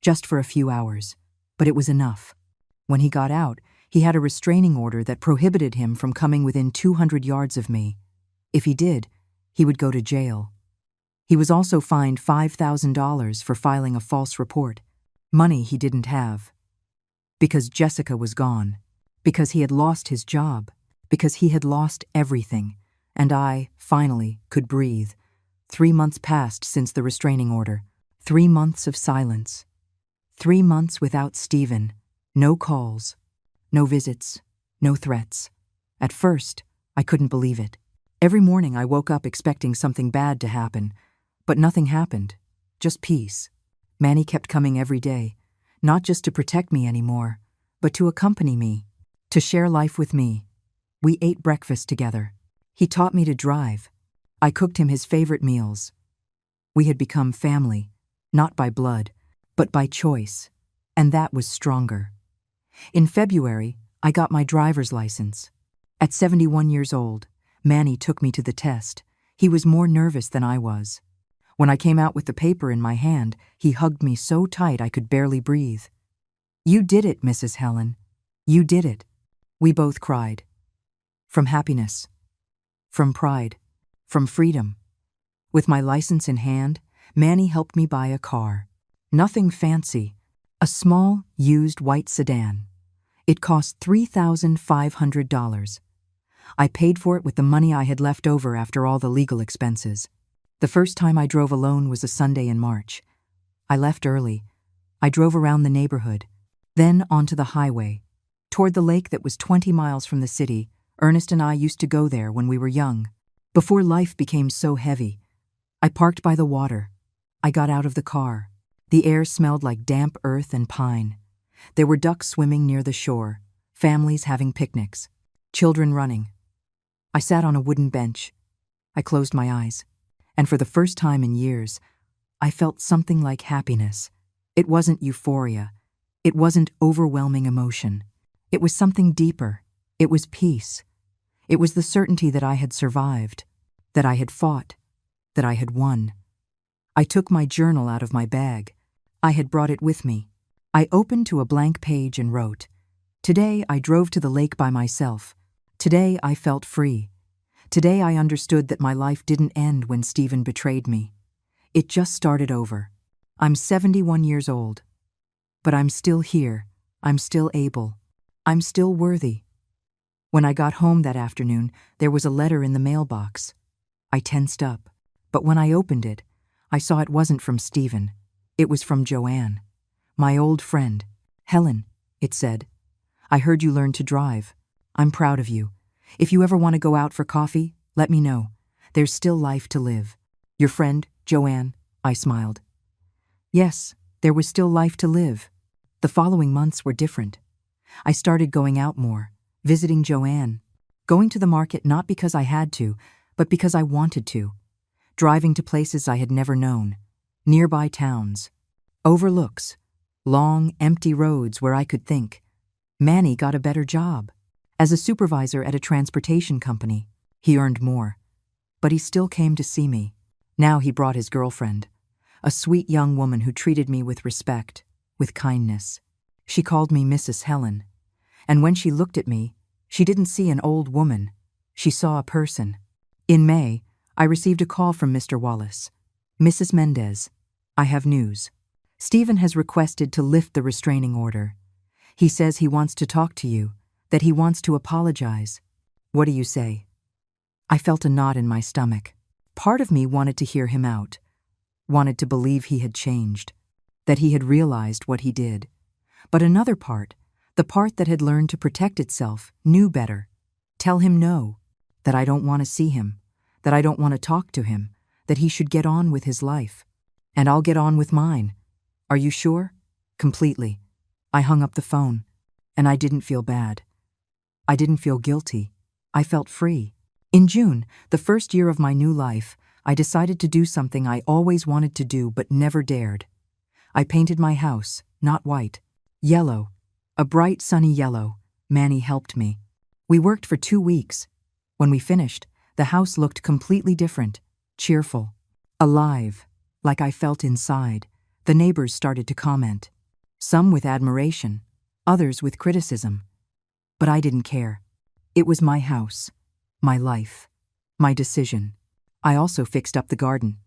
just for a few hours, but it was enough. When he got out, he had a restraining order that prohibited him from coming within 200 yards of me. If he did, he would go to jail. He was also fined $5,000 for filing a false report, money he didn't have. Because Jessica was gone, because he had lost his job, because he had lost everything, and I, finally, could breathe. 3 months passed since the restraining order. 3 months of silence. 3 months without Stephen. No calls. No visits. No threats. At first, I couldn't believe it. Every morning I woke up expecting something bad to happen, but nothing happened. Just peace. Manny kept coming every day, not just to protect me anymore, but to accompany me, to share life with me. We ate breakfast together. He taught me to drive. I cooked him his favorite meals. We had become family, not by blood, but by choice, and that was stronger. In February, I got my driver's license. At 71 years old, Manny took me to the test. He was more nervous than I was. When I came out with the paper in my hand, he hugged me so tight I could barely breathe. You did it, Mrs. Helen. You did it. We both cried. From happiness. From pride. From freedom. With my license in hand, Manny helped me buy a car. Nothing fancy. A small, used white sedan. It cost $3,500. I paid for it with the money I had left over after all the legal expenses. The first time I drove alone was a Sunday in March. I left early. I drove around the neighborhood, then onto the highway, toward the lake that was 20 miles from the city. Ernest and I used to go there when we were young. Before life became so heavy, I parked by the water. I got out of the car. The air smelled like damp earth and pine. There were ducks swimming near the shore, families having picnics, children running. I sat on a wooden bench. I closed my eyes, and for the first time in years, I felt something like happiness. It wasn't euphoria. It wasn't overwhelming emotion. It was something deeper. It was peace. It was the certainty that I had survived, that I had fought, that I had won. I took my journal out of my bag. I had brought it with me. I opened to a blank page and wrote, "Today I drove to the lake by myself. Today I felt free. Today I understood that my life didn't end when Stephen betrayed me. It just started over. I'm 71 years old. But I'm still here. I'm still able. I'm still worthy." When I got home that afternoon, there was a letter in the mailbox. I tensed up, but when I opened it, I saw it wasn't from Stephen. It was from Joanne, my old friend. Helen, it said, I heard you learned to drive. I'm proud of you. If you ever want to go out for coffee, let me know. There's still life to live. Your friend, Joanne, I smiled. Yes, there was still life to live. The following months were different. I started going out more, visiting Joanne, going to the market not because I had to, but because I wanted to, driving to places I had never known, nearby towns, overlooks, long, empty roads where I could think. Manny got a better job. As a supervisor at a transportation company, he earned more. But he still came to see me. Now he brought his girlfriend, a sweet young woman who treated me with respect, with kindness. She called me Mrs. Helen. And when she looked at me, she didn't see an old woman. She saw a person. In May, I received a call from Mr. Wallace. Mrs. Mendez, I have news. Stephen has requested to lift the restraining order. He says he wants to talk to you, that he wants to apologize. What do you say? I felt a knot in my stomach. Part of me wanted to hear him out, wanted to believe he had changed, that he had realized what he did. But another part, the part that had learned to protect itself, knew better. Tell him no, that I don't want to see him, that I don't want to talk to him, that he should get on with his life. And I'll get on with mine. Are you sure? Completely. I hung up the phone, and I didn't feel bad. I didn't feel guilty. I felt free. In June, the first year of my new life, I decided to do something I always wanted to do but never dared. I painted my house, not white, yellow, a bright sunny yellow. Manny helped me. We worked for 2 weeks. When we finished, the house looked completely different, cheerful, alive, like I felt inside. The neighbors started to comment, some with admiration, others with criticism. But I didn't care. It was my house, my life, my decision. I also fixed up the garden.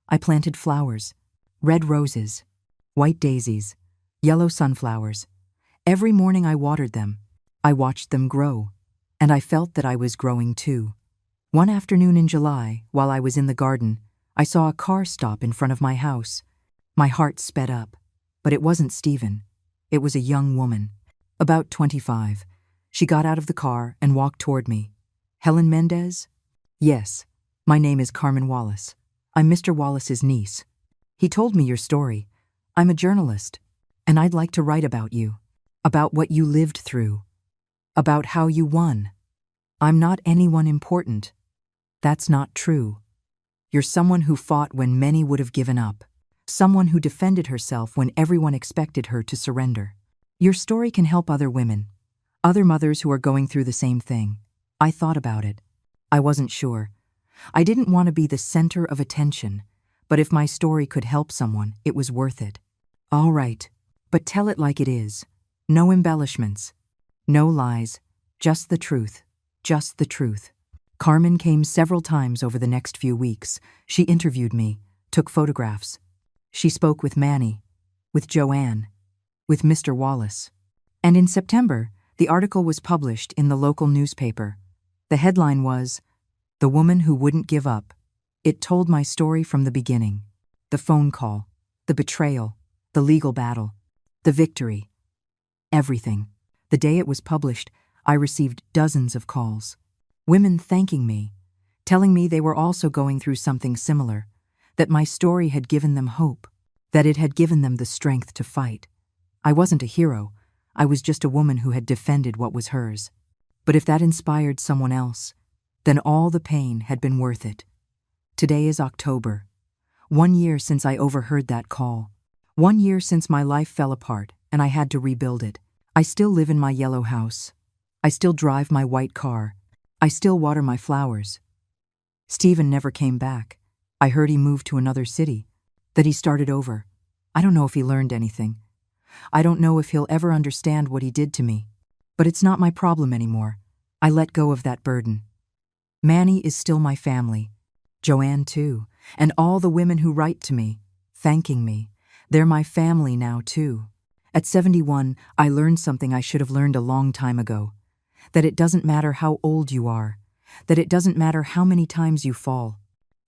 I planted flowers, red roses, white daisies, yellow sunflowers. Every morning I watered them. I watched them grow, and I felt that I was growing too. One afternoon in July, while I was in the garden, I saw a car stop in front of my house. My heart sped up, but it wasn't Stephen. It was a young woman, about 25. She got out of the car and walked toward me. Helen Mendez? Yes, my name is Carmen Wallace. I'm Mr. Wallace's niece. He told me your story. I'm a journalist, and I'd like to write about you, about what you lived through, about how you won. I'm not anyone important. That's not true. You're someone who fought when many would have given up, someone who defended herself when everyone expected her to surrender. Your story can help other women, other mothers who are going through the same thing. I thought about it. I wasn't sure. I didn't want to be the center of attention, but if my story could help someone, it was worth it. All right, but tell it like it is. No embellishments, no lies, just the truth, just the truth. Carmen came several times over the next few weeks. She interviewed me, took photographs. She spoke with Manny, with Joanne, with Mr. Wallace. And in September, the article was published in the local newspaper. The headline was, "The Woman Who Wouldn't Give Up." It told my story from the beginning. The phone call, the betrayal, the legal battle, the victory. Everything. The day it was published, I received dozens of calls. Women thanking me, telling me they were also going through something similar, that my story had given them hope, that it had given them the strength to fight. I wasn't a hero. I was just a woman who had defended what was hers. But if that inspired someone else, then all the pain had been worth it. Today is October. 1 year since I overheard that call. 1 year since my life fell apart and I had to rebuild it. I still live in my yellow house. I still drive my white car. I still water my flowers. Stephen never came back. I heard he moved to another city, that he started over. I don't know if he learned anything. I don't know if he'll ever understand what he did to me. But it's not my problem anymore. I let go of that burden. Manny is still my family. Joanne too, and all the women who write to me, thanking me. They're my family now too. At 71, I learned something I should have learned a long time ago. that it doesn't matter how old you are, that it doesn't matter how many times you fall.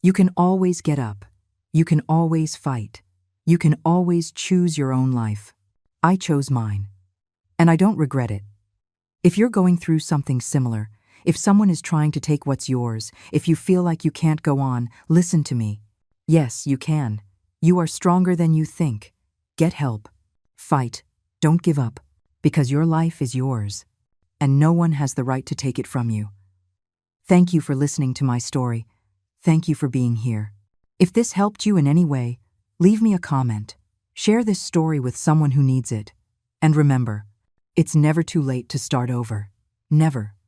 You can always get up. You can always fight. You can always choose your own life. I chose mine. And I don't regret it. If you're going through something similar, if someone is trying to take what's yours, if you feel like you can't go on, listen to me. Yes, you can. You are stronger than you think. Get help. Fight. Don't give up. Because your life is yours. And no one has the right to take it from you. Thank you for listening to my story. Thank you for being here. If this helped you in any way, leave me a comment. Share this story with someone who needs it. And remember, it's never too late to start over. Never.